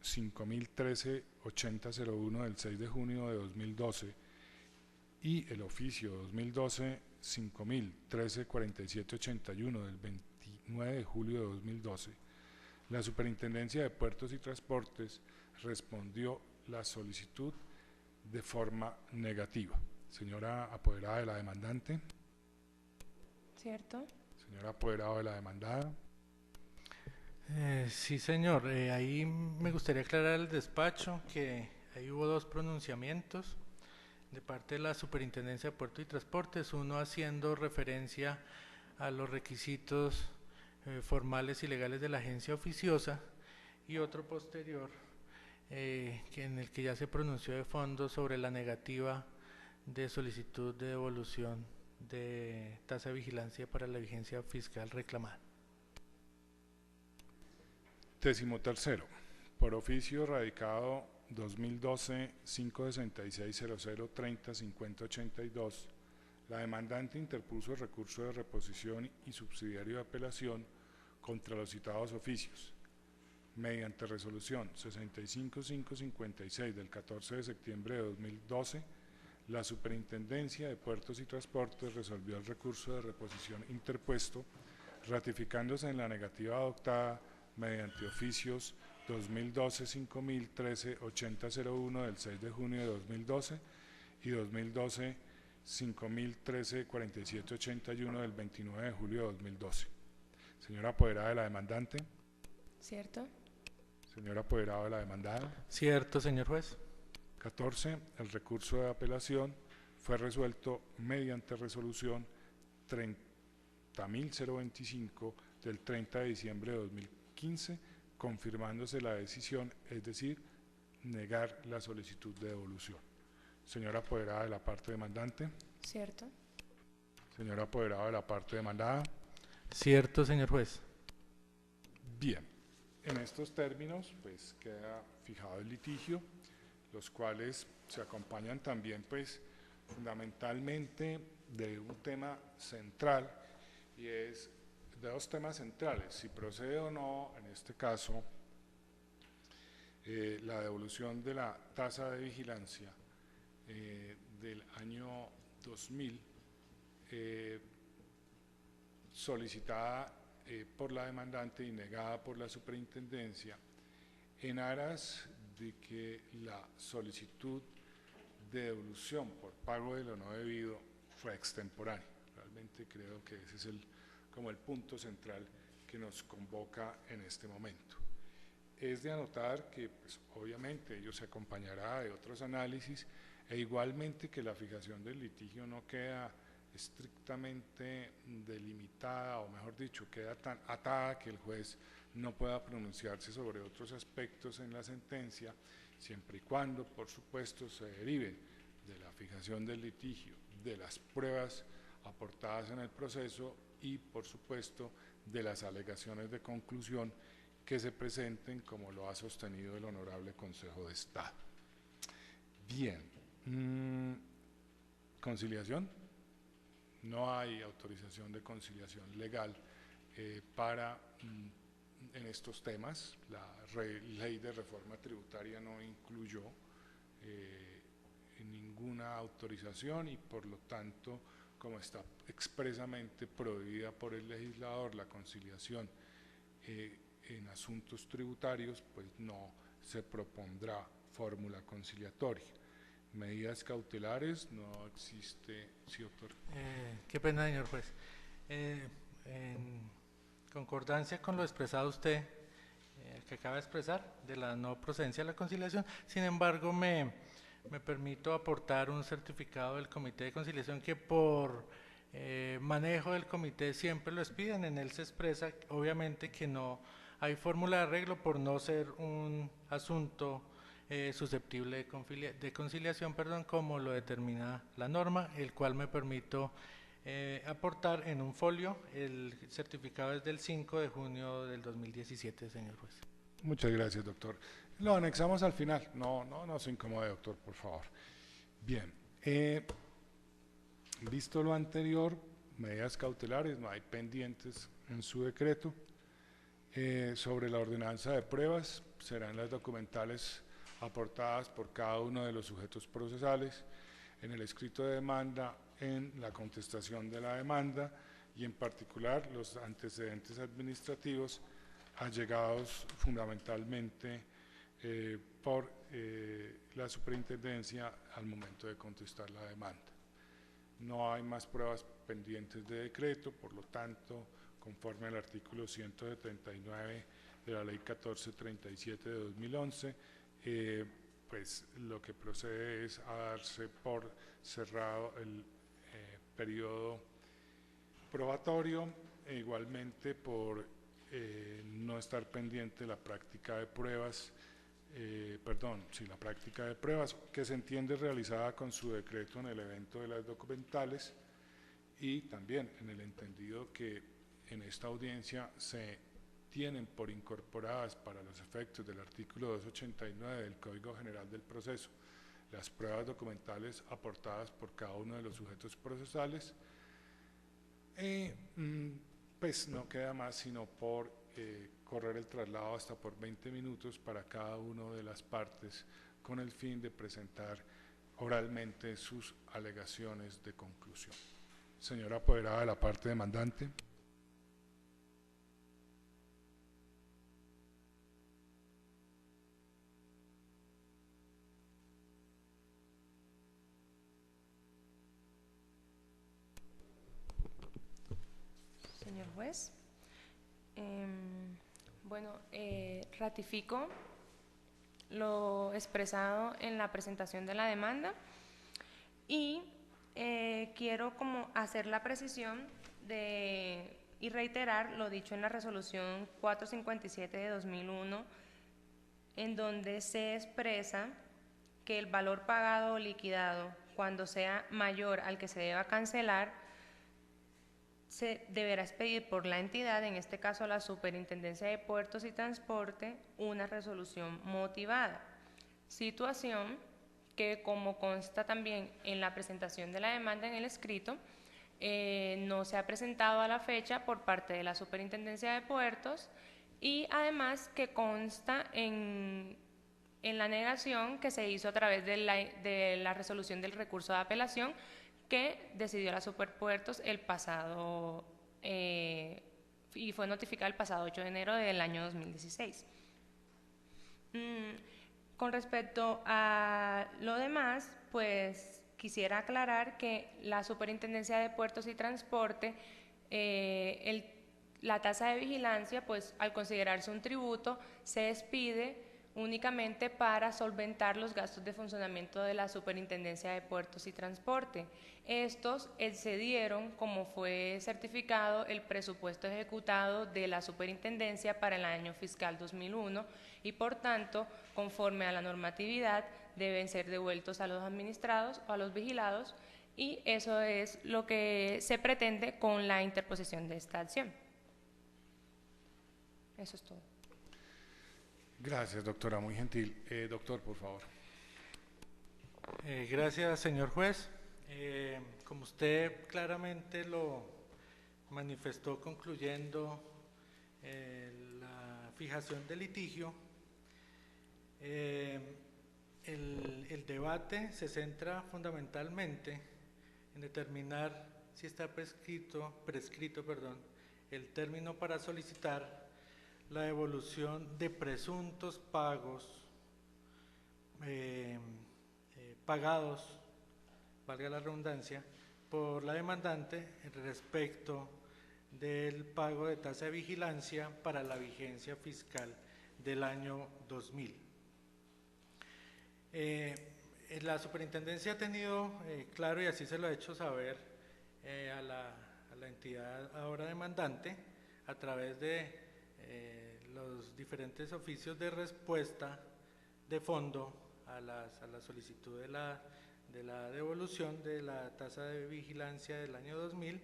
5013-8001 del 6 de junio de 2012 y el oficio 2012 5013-4781 del 29 de julio de 2012, la Superintendencia de Puertos y Transportes respondió la solicitud de forma negativa. Señora apoderada de la demandante. ¿Cierto? Señor apoderado de la demandada. Sí, señor. Ahí me gustaría aclarar al despacho que ahí hubo dos pronunciamientos de parte de la Superintendencia de Puertos y Transportes, uno haciendo referencia a los requisitos formales y legales de la agencia oficiosa y otro posterior en el que ya se pronunció de fondo sobre la negativa de solicitud de devolución de tasa de vigilancia para la vigencia fiscal reclamada. 13º. Por oficio radicado 2012-566-0030-5082, la demandante interpuso el recurso de reposición y subsidiario de apelación contra los citados oficios. Mediante resolución 65556 del 14 de septiembre de 2012, la Superintendencia de Puertos y Transportes resolvió el recurso de reposición interpuesto, ratificándose en la negativa adoptada mediante oficios 2012-5013-8001 del 6 de junio de 2012 y 2012-5013-4781 del 29 de julio de 2012. Señora apoderada de la demandante. ¿Cierto? Señor apoderado de la demandada. Cierto, señor juez. 14. El recurso de apelación fue resuelto mediante resolución 30.025 del 30 de diciembre de 2015, confirmándose la decisión, es decir, negar la solicitud de devolución. Señora apoderada de la parte demandante. ¿Cierto? Señora apoderada de la parte demandada. Cierto, señor juez. Bien, en estos términos pues queda fijado el litigio, los cuales se acompañan también pues fundamentalmente de un tema central, y es de dos temas centrales: si procede o no, en este caso, la devolución de la tasa de vigilancia del año 2000, solicitada por la demandante y negada por la superintendencia, en aras de que la solicitud de devolución por pago de lo no debido fue extemporánea. Realmente creo que ese es como el punto central que nos convoca en este momento. Es de anotar que pues, obviamente ello se acompañará de otros análisis, e igualmente que la fijación del litigio no queda estrictamente delimitada, o mejor dicho, queda tan atada que el juez no pueda pronunciarse sobre otros aspectos en la sentencia, siempre y cuando, por supuesto, se deriven de la fijación del litigio, de las pruebas aportadas en el proceso y, por supuesto, de las alegaciones de conclusión que se presenten, como lo ha sostenido el Honorable Consejo de Estado. Bien, conciliación. No hay autorización de conciliación legal en estos temas. La ley de reforma tributaria no incluyó ninguna autorización, y por lo tanto, como está expresamente prohibida por el legislador la conciliación en asuntos tributarios, pues no se propondrá fórmula conciliatoria. Medidas cautelares, no existe. Sí, doctor. Qué pena, señor juez. En concordancia con lo expresado usted, que acaba de expresar, de la no procedencia de la conciliación, sin embargo, me permito aportar un certificado del Comité de Conciliación que por manejo del comité siempre lo expiden. En él se expresa, obviamente, que no hay fórmula de arreglo por no ser un asunto susceptible de conciliación, como lo determina la norma, el cual me permito aportar en un folio. El certificado es del 5 de junio del 2017, señor juez. Muchas gracias, doctor. Lo anexamos al final. No se incomode, doctor, por favor. Bien. Visto lo anterior, medidas cautelares, no hay pendientes en su decreto. Sobre la ordenanza de pruebas, serán las documentales aportadas por cada uno de los sujetos procesales en el escrito de demanda, en la contestación de la demanda y en particular los antecedentes administrativos allegados fundamentalmente por la superintendencia al momento de contestar la demanda. No hay más pruebas pendientes de decreto, por lo tanto, conforme al artículo 179 de la Ley 1437 de 2011, pues lo que procede es a darse por cerrado el periodo probatorio e igualmente por no estar pendiente la práctica de pruebas, la práctica de pruebas que se entiende realizada con su decreto en el evento de las documentales y también en el entendido que en esta audiencia se tienen por incorporadas para los efectos del artículo 289 del Código General del Proceso las pruebas documentales aportadas por cada uno de los sujetos procesales, pues no queda más sino por correr el traslado hasta por 20 minutos para cada una de las partes con el fin de presentar oralmente sus alegaciones de conclusión. Señora apoderada de la parte demandante. Señor juez, ratifico lo expresado en la presentación de la demanda y quiero como hacer la precisión y reiterar lo dicho en la resolución 457 de 2001, en donde se expresa que el valor pagado o liquidado, cuando sea mayor al que se deba cancelar, se deberá expedir por la entidad, en este caso la Superintendencia de Puertos y Transporte, una resolución motivada. Situación que, como consta también en la presentación de la demanda en el escrito, no se ha presentado a la fecha por parte de la Superintendencia de Puertos y además que consta en la negación que se hizo a través de la resolución del recurso de apelación que decidió la Superpuertos el pasado y fue notificada el pasado 8 de enero del año 2016. Con respecto a lo demás, pues quisiera aclarar que la Superintendencia de Puertos y Transporte, la tasa de vigilancia, pues al considerarse un tributo, se expide únicamente para solventar los gastos de funcionamiento de la Superintendencia de Puertos y Transporte. Estos excedieron, como fue certificado, el presupuesto ejecutado de la Superintendencia para el año fiscal 2001 y, por tanto, conforme a la normatividad, deben ser devueltos a los administrados o a los vigilados, y eso es lo que se pretende con la interposición de esta acción. Eso es todo. Gracias, doctora, muy gentil. Doctor, por favor. Gracias, señor juez. Como usted claramente lo manifestó concluyendo la fijación del litigio, el debate se centra fundamentalmente en determinar si está prescrito el término para solicitar la devolución de presuntos pagos pagados, valga la redundancia, por la demandante respecto del pago de tasa de vigilancia para la vigencia fiscal del año 2000. La superintendencia ha tenido claro, y así se lo ha hecho saber a la entidad ahora demandante, a través de los diferentes oficios de respuesta de fondo a la solicitud la devolución de la tasa de vigilancia del año 2000,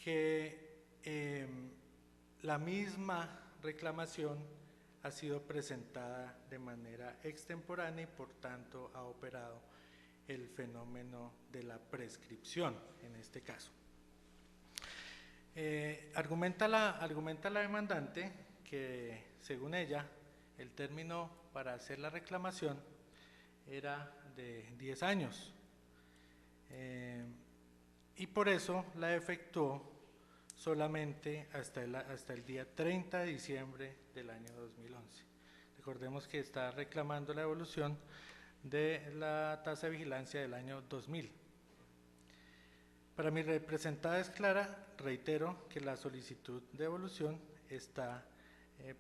que la misma reclamación ha sido presentada de manera extemporánea y por tanto ha operado el fenómeno de la prescripción en este caso. Argumenta la demandante que, según ella, el término para hacer la reclamación era de 10 años y por eso la efectuó solamente hasta el día 30 de diciembre del año 2011. Recordemos que está reclamando la devolución de la tasa de vigilancia del año 2000. Para mi representada es clara, reitero que la solicitud de devolución está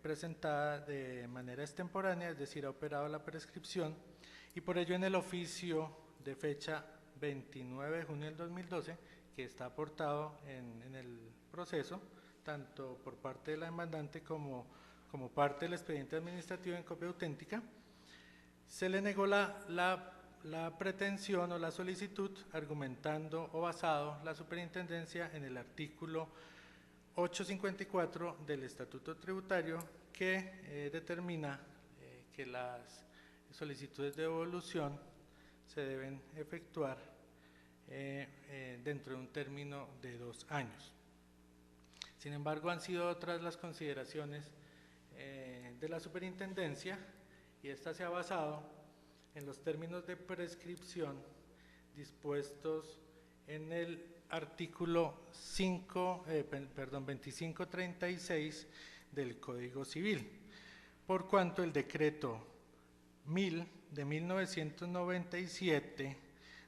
presentada de manera extemporánea, es decir, ha operado la prescripción, y por ello en el oficio de fecha 29 de junio del 2012, que está aportado en el proceso, tanto por parte de la demandante como parte del expediente administrativo en copia auténtica, se le negó la pretensión o la solicitud argumentando o basado la superintendencia en el artículo 854 del Estatuto Tributario, que determina que las solicitudes de devolución se deben efectuar dentro de un término de 2 años. Sin embargo, han sido otras las consideraciones de la superintendencia, y esta se ha basado en los términos de prescripción dispuestos en el artículo 2536 del Código Civil, por cuanto el decreto 1000 de 1997,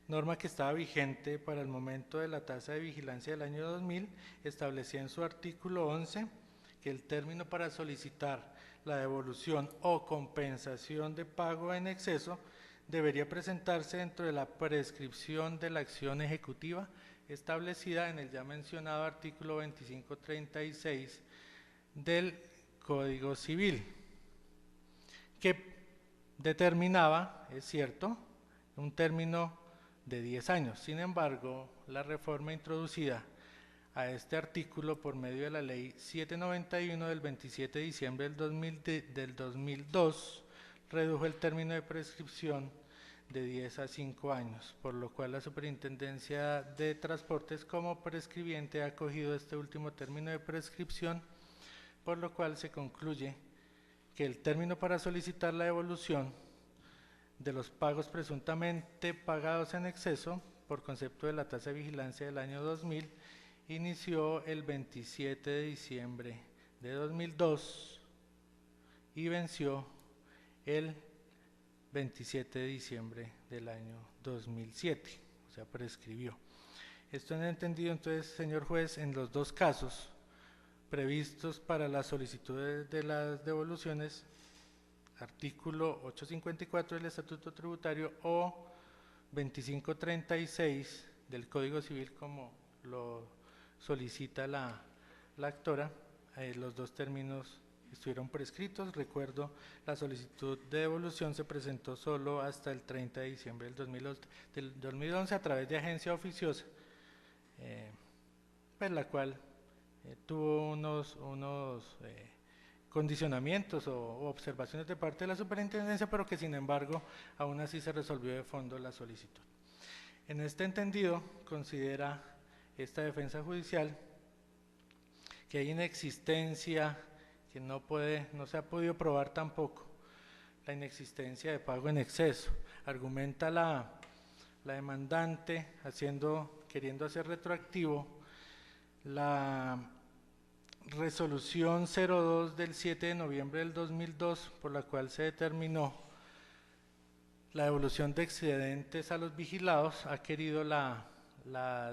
norma que estaba vigente para el momento de la tasa de vigilancia del año 2000, establecía en su artículo 11 que el término para solicitar la devolución o compensación de pago en exceso debería presentarse dentro de la prescripción de la acción ejecutiva establecida en el ya mencionado artículo 2536 del Código Civil, que determinaba, es cierto, un término de 10 años. Sin embargo, la reforma introducida a este artículo por medio de la Ley 791 del 27 de diciembre del 2002 redujo el término de prescripción de 10 a 5 años, por lo cual la Superintendencia de Transportes como prescribiente ha acogido este último término de prescripción, por lo cual se concluye que el término para solicitar la devolución de los pagos presuntamente pagados en exceso por concepto de la tasa de vigilancia del año 2000 inició el 27 de diciembre de 2002 y venció el 27 de diciembre del año 2007, o sea, prescribió. Esto han entendido entonces, señor juez, en los dos casos previstos para las solicitudes de las devoluciones, artículo 854 del Estatuto Tributario o 2536 del Código Civil, como lo solicita la actora, los dos términos estuvieron prescritos. Recuerdo, la solicitud de devolución se presentó solo hasta el 30 de diciembre del 2011 a través de agencia oficiosa, pues la cual tuvo unos condicionamientos o observaciones de parte de la superintendencia, pero que sin embargo aún así se resolvió de fondo la solicitud. En este entendido, considera esta defensa judicial que hay inexistencia, que no se ha podido probar tampoco la inexistencia de pago en exceso. Argumenta la demandante queriendo hacer retroactivo la resolución 02 del 7 de noviembre del 2002, por la cual se determinó la devolución de excedentes a los vigilados. Ha querido la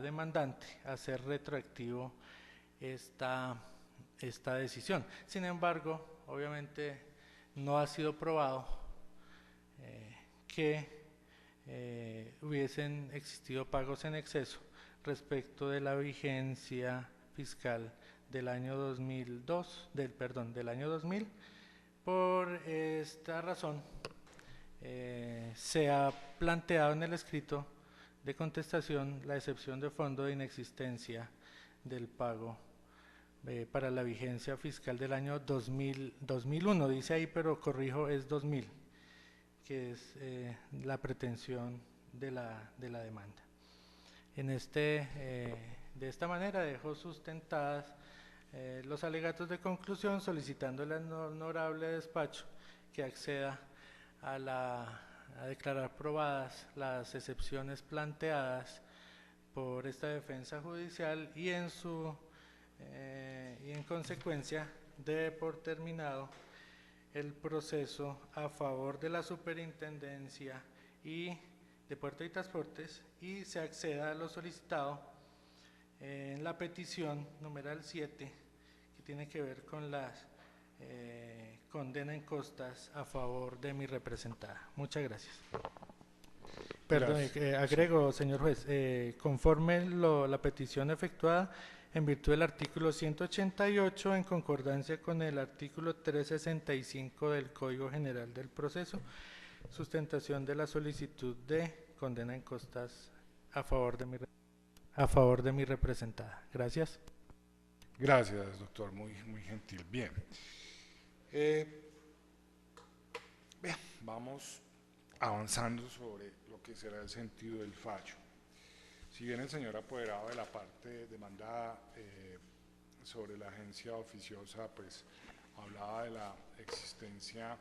demandante hacer retroactivo esta decisión. Sin embargo, obviamente no ha sido probado que hubiesen existido pagos en exceso respecto de la vigencia fiscal del año 2000. Por esta razón, se ha planteado en el escrito de contestación la excepción de fondo de inexistencia del pago para la vigencia fiscal del año 2001, dice ahí, pero corrijo, es 2000, que es la pretensión de la demanda. De esta manera dejó sustentadas los alegatos de conclusión, solicitando al honorable despacho que acceda a declarar probadas las excepciones planteadas por esta defensa judicial y en consecuencia dé por terminado el proceso a favor de la Superintendencia y de Puertos y Transportes y se acceda a lo solicitado en la petición numeral 7, que tiene que ver con las condena en costas a favor de mi representada. Muchas gracias. Perdón, agrego, señor juez, conforme la petición efectuada en virtud del artículo 188, en concordancia con el artículo 365 del Código General del Proceso, sustentación de la solicitud de condena en costas a favor de mi representada. Gracias. Gracias, doctor, muy gentil. Bien. Vamos avanzando sobre lo que será el sentido del fallo. Si bien el señor apoderado de la parte demandada sobre la agencia oficiosa, pues hablaba de la existencia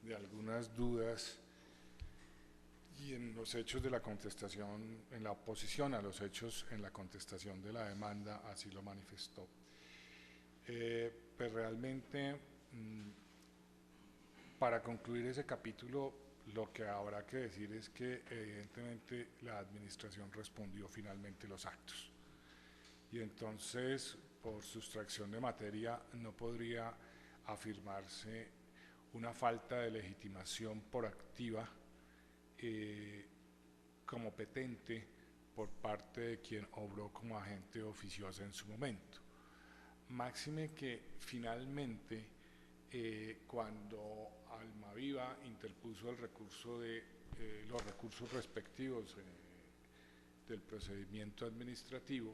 de algunas dudas y en los hechos de la contestación, en la oposición a los hechos en la contestación de la demanda, así lo manifestó. Pues realmente, para concluir ese capítulo, lo que habrá que decir es que evidentemente la administración respondió finalmente los actos y entonces por sustracción de materia no podría afirmarse una falta de legitimación por activa como petente por parte de quien obró como agente oficiosa en su momento. Máxime que finalmente cuando Almaviva interpuso el recurso de los recursos respectivos del procedimiento administrativo,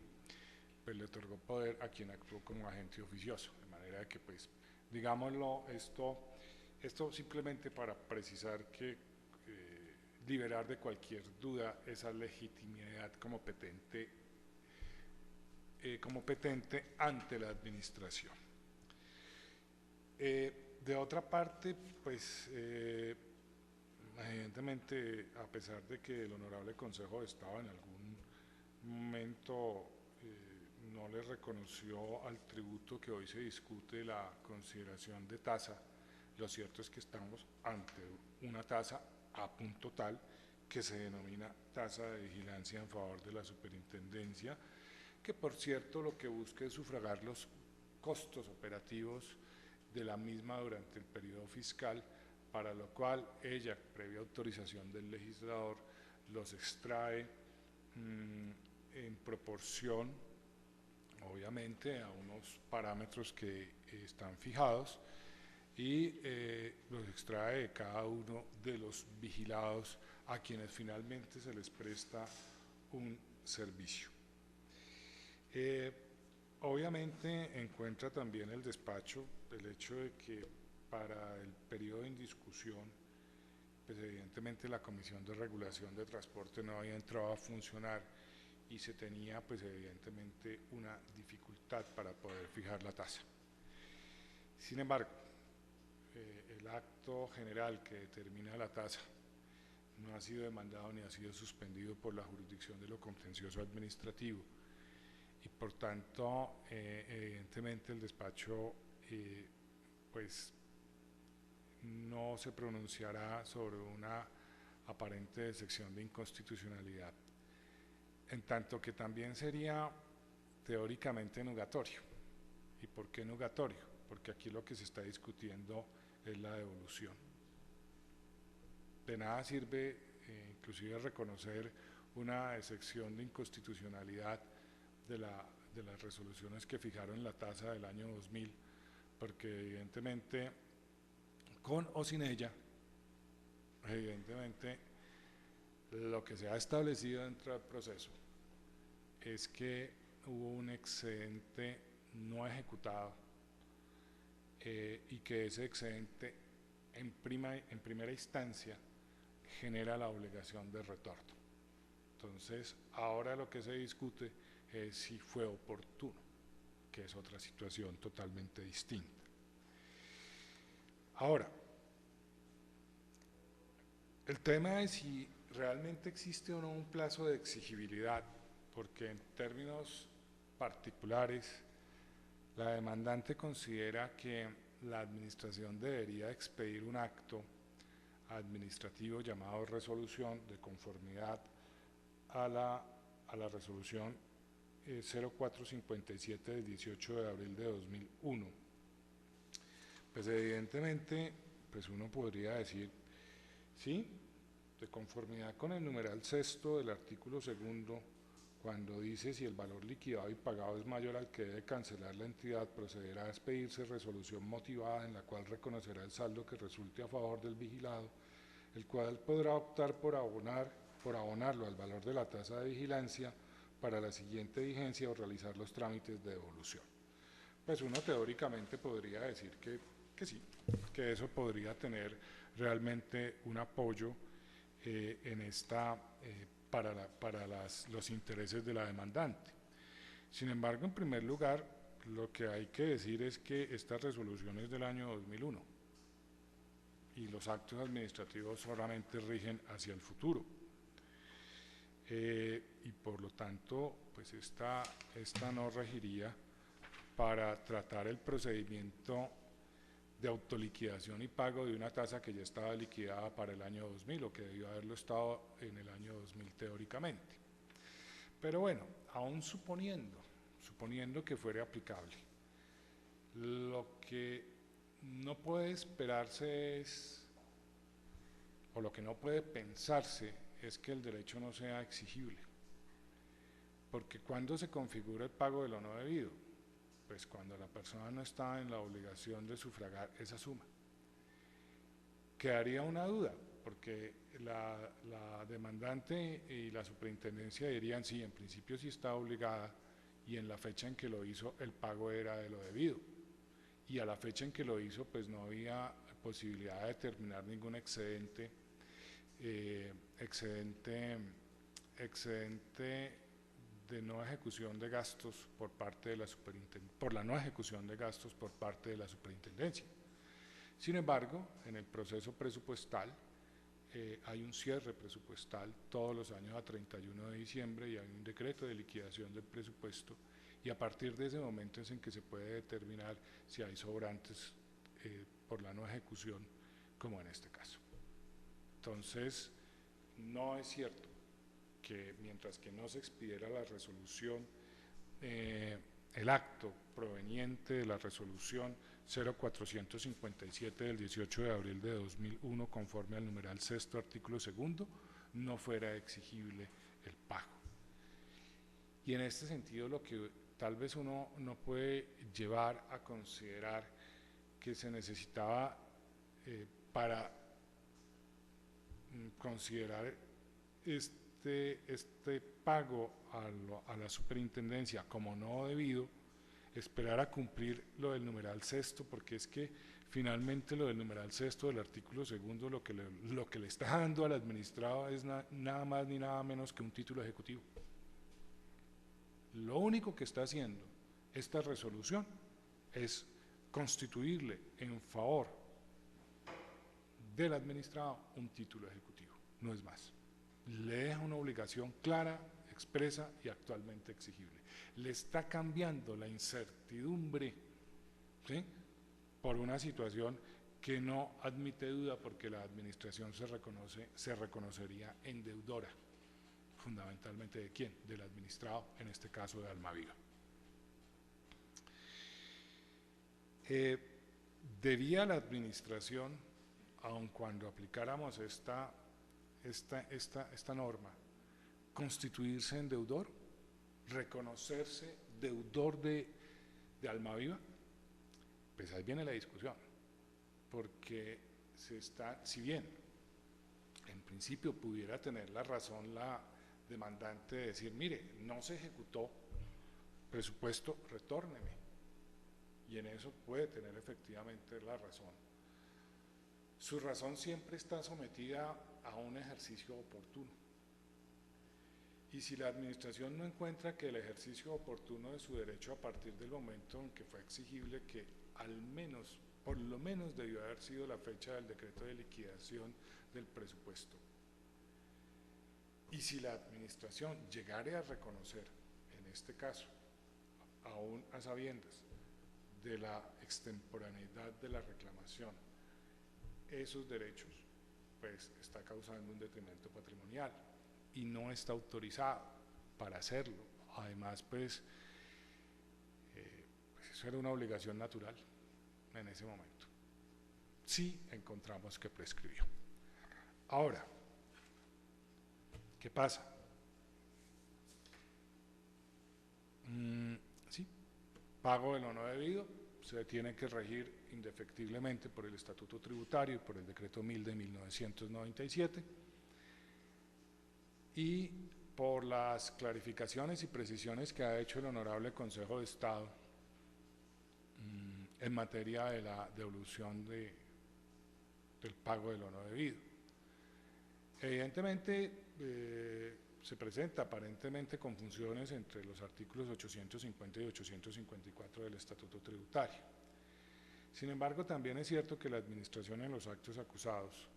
pues le otorgó poder a quien actuó como agente oficioso, de manera que, pues, digámoslo, esto simplemente para precisar que liberar de cualquier duda esa legitimidad como petente ante la administración. De otra parte, pues evidentemente, a pesar de que el Honorable Consejo estaba en algún momento no le reconoció al tributo que hoy se discute la consideración de tasa, lo cierto es que estamos ante una tasa a punto tal que se denomina tasa de vigilancia en favor de la superintendencia, que por cierto lo que busca es sufragar los costos operativos de la misma durante el periodo fiscal, para lo cual ella, previa autorización del legislador, los extrae en proporción, obviamente, a unos parámetros que están fijados y los extrae de cada uno de los vigilados a quienes finalmente se les presta un servicio. Obviamente encuentra también el despacho el hecho de que para el periodo en discusión, pues evidentemente la Comisión de Regulación de Transporte no había entrado a funcionar y se tenía pues evidentemente una dificultad para poder fijar la tasa. Sin embargo, el acto general que determina la tasa no ha sido demandado ni ha sido suspendido por la jurisdicción de lo contencioso administrativo y por tanto evidentemente el despacho pues no se pronunciará sobre una aparente decepción de inconstitucionalidad, en tanto que también sería teóricamente nugatorio. ¿Y por qué nugatorio? Porque aquí lo que se está discutiendo es la devolución. De nada sirve inclusive reconocer una excepción de inconstitucionalidad de las resoluciones que fijaron la tasa del año 2000, porque evidentemente con o sin ella evidentemente lo que se ha establecido dentro del proceso es que hubo un excedente no ejecutado y que ese excedente en primera instancia genera la obligación de retorno. Entonces, ahora lo que se discute es si fue oportuno, que es otra situación totalmente distinta. Ahora, el tema es si realmente existe o no un plazo de exigibilidad, porque en términos particulares, la demandante considera que la administración debería expedir un acto administrativo llamado resolución de conformidad a la resolución 0457 del 18 de abril de 2001. Pues evidentemente, pues uno podría decir, sí, de conformidad con el numeral sexto del artículo segundo, cuando dice si el valor liquidado y pagado es mayor al que debe cancelar la entidad, procederá a expedirse resolución motivada en la cual reconocerá el saldo que resulte a favor del vigilado, el cual podrá optar por abonarlo al valor de la tasa de vigilancia para la siguiente vigencia o realizar los trámites de devolución. Pues uno teóricamente podría decir que sí, que eso podría tener realmente un apoyo en esta para los intereses de la demandante. Sin embargo, en primer lugar, lo que hay que decir es que esta resolución es del año 2001 y los actos administrativos solamente rigen hacia el futuro. Y por lo tanto, pues esta no regiría para tratar el procedimiento de autoliquidación y pago de una tasa que ya estaba liquidada para el año 2000 o que debió haberlo estado en el año 2000 teóricamente. Pero bueno, aún suponiendo que fuera aplicable, lo que no puede esperarse es, o lo que no puede pensarse es que el derecho no sea exigible, porque cuando se configura el pago de lo no debido, pues cuando la persona no está en la obligación de sufragar esa suma. Quedaría una duda, porque la demandante y la superintendencia dirían sí, en principio sí está obligada y en la fecha en que lo hizo el pago era de lo debido y a la fecha en que lo hizo pues no había posibilidad de determinar ningún excedente de no ejecución de gastos por parte de la superintendencia, por la no ejecución de gastos por parte de la superintendencia. Sin embargo, en el proceso presupuestal hay un cierre presupuestal todos los años a 31 de diciembre y hay un decreto de liquidación del presupuesto y a partir de ese momento es en que se puede determinar si hay sobrantes por la no ejecución, como en este caso. Entonces, no es cierto que mientras que no se expidiera la resolución, el acto proveniente de la resolución 0457 del 18 de abril de 2001 conforme al numeral sexto artículo segundo no fuera exigible el pago. Y en este sentido lo que tal vez uno no puede llevar a considerar que se necesitaba para considerar este pago a la superintendencia como no debido, esperar a cumplir lo del numeral sexto, porque es que finalmente lo del numeral sexto del artículo segundo lo que le está dando al administrado es nada más ni nada menos que un título ejecutivo. Lo único que está haciendo esta resolución es constituirle en favor del administrado un título ejecutivo, no es más. Le deja una obligación clara, expresa y actualmente exigible. Le está cambiando la incertidumbre, ¿sí?, por una situación que no admite duda porque la administración se reconocería en deudora, fundamentalmente ¿de quién? Del administrado, en este caso de Almaviva. Debía la administración, aun cuando aplicáramos esta norma, constituirse en deudor, reconocerse deudor de Almaviva. Pues ahí viene la discusión, porque si bien en principio pudiera tener la razón la demandante de decir, mire, no se ejecutó presupuesto, retórneme. Y en eso puede tener efectivamente la razón. Su razón siempre está sometida a un ejercicio oportuno. Y si la administración no encuentra que el ejercicio oportuno de su derecho a partir del momento en que fue exigible, que al menos, por lo menos debió haber sido la fecha del decreto de liquidación del presupuesto, y si la administración llegare a reconocer, en este caso, aún a sabiendas de la extemporaneidad de la reclamación, esos derechos, pues está causando un detrimento patrimonial y no está autorizado para hacerlo. Además, pues eso era una obligación natural en ese momento. Sí encontramos que prescribió. Ahora, ¿qué pasa? Sí, pago de lo no debido se tiene que regir indefectiblemente por el Estatuto Tributario y por el Decreto 1000 de 1997 y por las clarificaciones y precisiones que ha hecho el Honorable Consejo de Estado en materia de la devolución del pago de lo no debido. Evidentemente se presenta aparentemente confusiones entre los artículos 850 y 854 del Estatuto Tributario. Sin embargo, también es cierto que la Administración en los actos acusados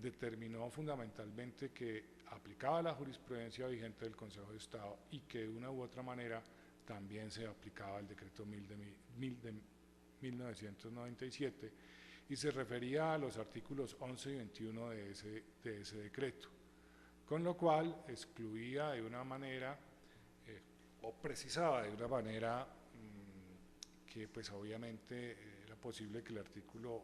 determinó fundamentalmente que aplicaba la jurisprudencia vigente del Consejo de Estado y que de una u otra manera también se aplicaba el Decreto 1000 de 1997 y se refería a los artículos 11 y 21 de ese decreto, con lo cual excluía de una manera o precisaba de una manera que pues obviamente era posible que el artículo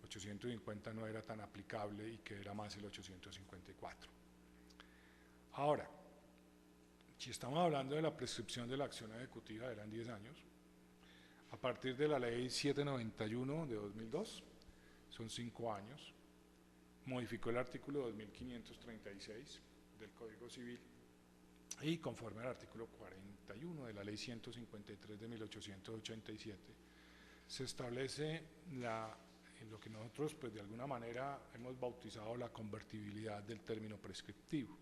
850 no era tan aplicable y que era más el 854. Ahora, si estamos hablando de la prescripción de la acción ejecutiva, eran 10 años, a partir de la ley 791 de 2002, son 5 años, modificó el artículo 2536 del Código Civil y conforme al artículo 41 de la ley 153 de 1887 se establece lo que nosotros pues de alguna manera hemos bautizado la convertibilidad del término prescriptivo.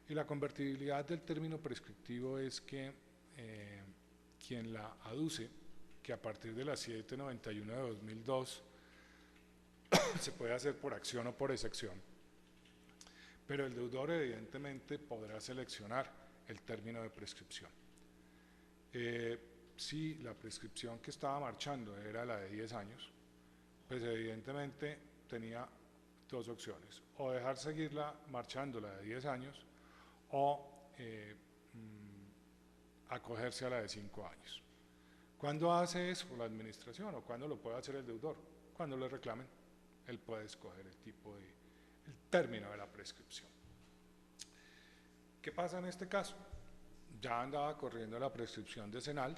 Y la convertibilidad del término prescriptivo es que quien la aduce, que a partir de la 791 de 2002 se puede hacer por acción o por excepción, pero el deudor evidentemente podrá seleccionar el término de prescripción. Si la prescripción que estaba marchando era la de 10 años, pues evidentemente tenía dos opciones, o dejar seguirla marchando la de 10 años o acogerse a la de 5 años. ¿Cuándo hace eso la administración o cuándo lo puede hacer el deudor? Cuando le reclamen, él puede escoger el término de la prescripción. ¿Qué pasa en este caso? Ya andaba corriendo la prescripción decenal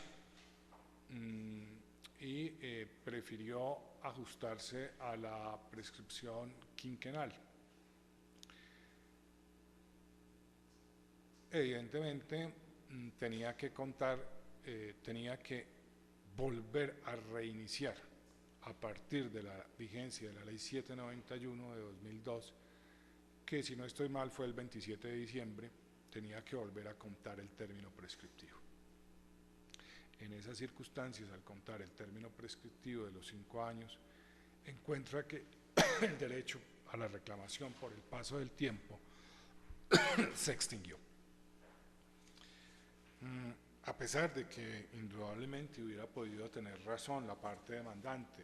y prefirió ajustarse a la prescripción quinquenal. Evidentemente tenía que volver a reiniciar a partir de la vigencia de la ley 791 de 2002, que si no estoy mal fue el 27 de diciembre, tenía que volver a contar el término prescriptivo. En esas circunstancias, al contar el término prescriptivo de los 5 años, encuentra que el derecho a la reclamación por el paso del tiempo se extinguió. A pesar de que indudablemente hubiera podido tener razón la parte demandante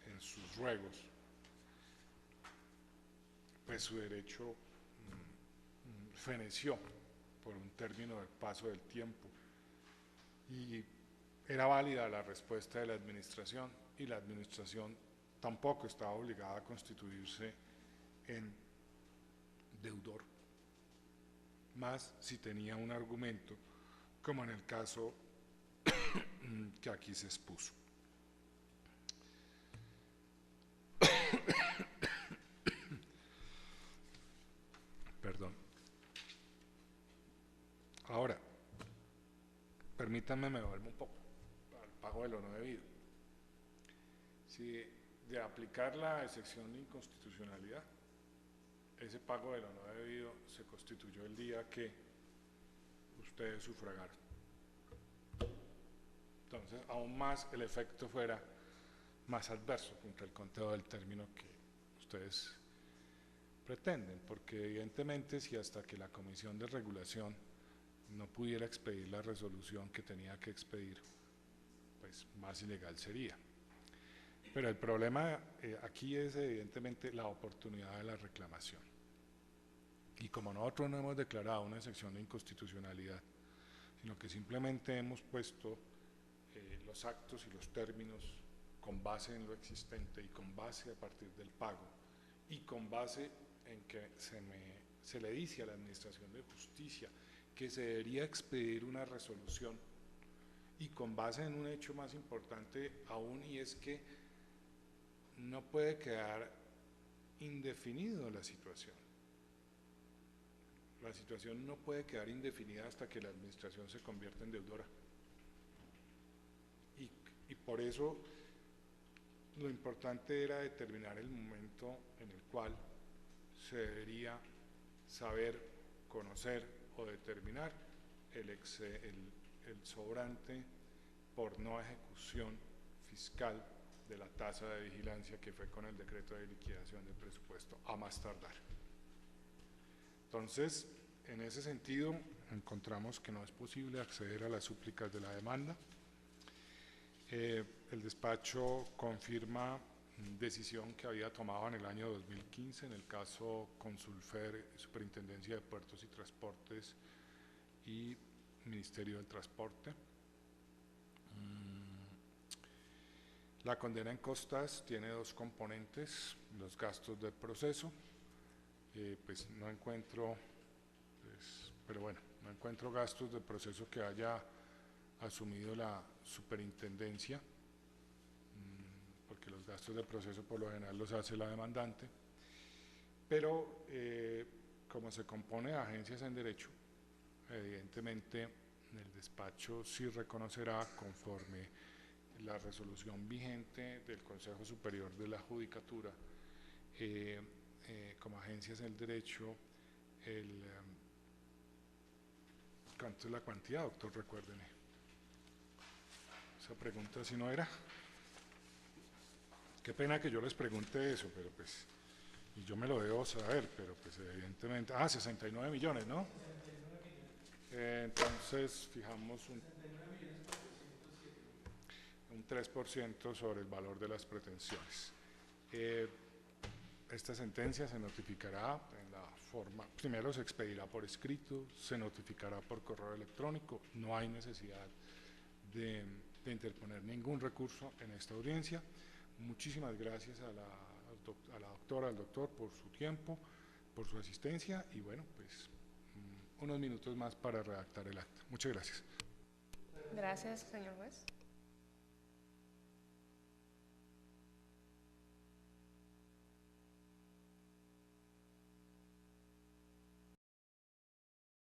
en sus ruegos, pues su derecho feneció por un término del paso del tiempo y era válida la respuesta de la administración y la administración tampoco estaba obligada a constituirse en deudor, más si tenía un argumento como en el caso que aquí se expuso. permítanme, me vuelvo un poco al pago de lo no debido. Si de aplicar la excepción de inconstitucionalidad, ese pago de lo no debido se constituyó el día que ustedes sufragaron. Entonces, aún más el efecto fuera más adverso contra el conteo del término que ustedes pretenden, porque evidentemente si hasta que la Comisión de Regulación no pudiera expedir la resolución que tenía que expedir, pues más ilegal sería. Pero el problema aquí es evidentemente la oportunidad de la reclamación. Y como nosotros no hemos declarado una excepción de inconstitucionalidad, sino que simplemente hemos puesto los actos y los términos con base en lo existente y con base a partir del pago y con base en que se le dice a la Administración de Justicia que se debería expedir una resolución y con base en un hecho más importante aún, y es que no puede quedar indefinido la situación. La situación no puede quedar indefinida hasta que la Administración se convierta en deudora. Y por eso lo importante era determinar el momento en el cual se debería saber, conocer o determinar el sobrante por no ejecución fiscal de la tasa de vigilancia que fue con el decreto de liquidación del presupuesto a más tardar. Entonces, en ese sentido, encontramos que no es posible acceder a las súplicas de la demanda. El despacho confirma decisión que había tomado en el año 2015 en el caso Consulfer, Superintendencia de Puertos y Transportes y Ministerio del Transporte. La condena en costas tiene dos componentes: los gastos del proceso, pues no encuentro, pero bueno, no encuentro gastos del proceso que haya asumido la superintendencia, porque los gastos de proceso por lo general los hace la demandante, pero como se compone de agencias en derecho, evidentemente el despacho sí reconocerá, conforme la resolución vigente del Consejo Superior de la Judicatura, como agencias en derecho, ¿cuánto es la cantidad, doctor? Recuérdeme. Esa pregunta si no era. Qué pena que yo les pregunte eso, pero pues, y yo me lo debo saber, pero pues evidentemente, 69 millones, ¿no? Entonces fijamos un 3% sobre el valor de las pretensiones. Esta sentencia se notificará en la forma, primero se expedirá por escrito, se notificará por correo electrónico, no hay necesidad de interponer ningún recurso en esta audiencia. Muchísimas gracias a la doctora, al doctor por su tiempo, por su asistencia y bueno, pues unos minutos más para redactar el acta. Muchas gracias. Gracias, señor juez.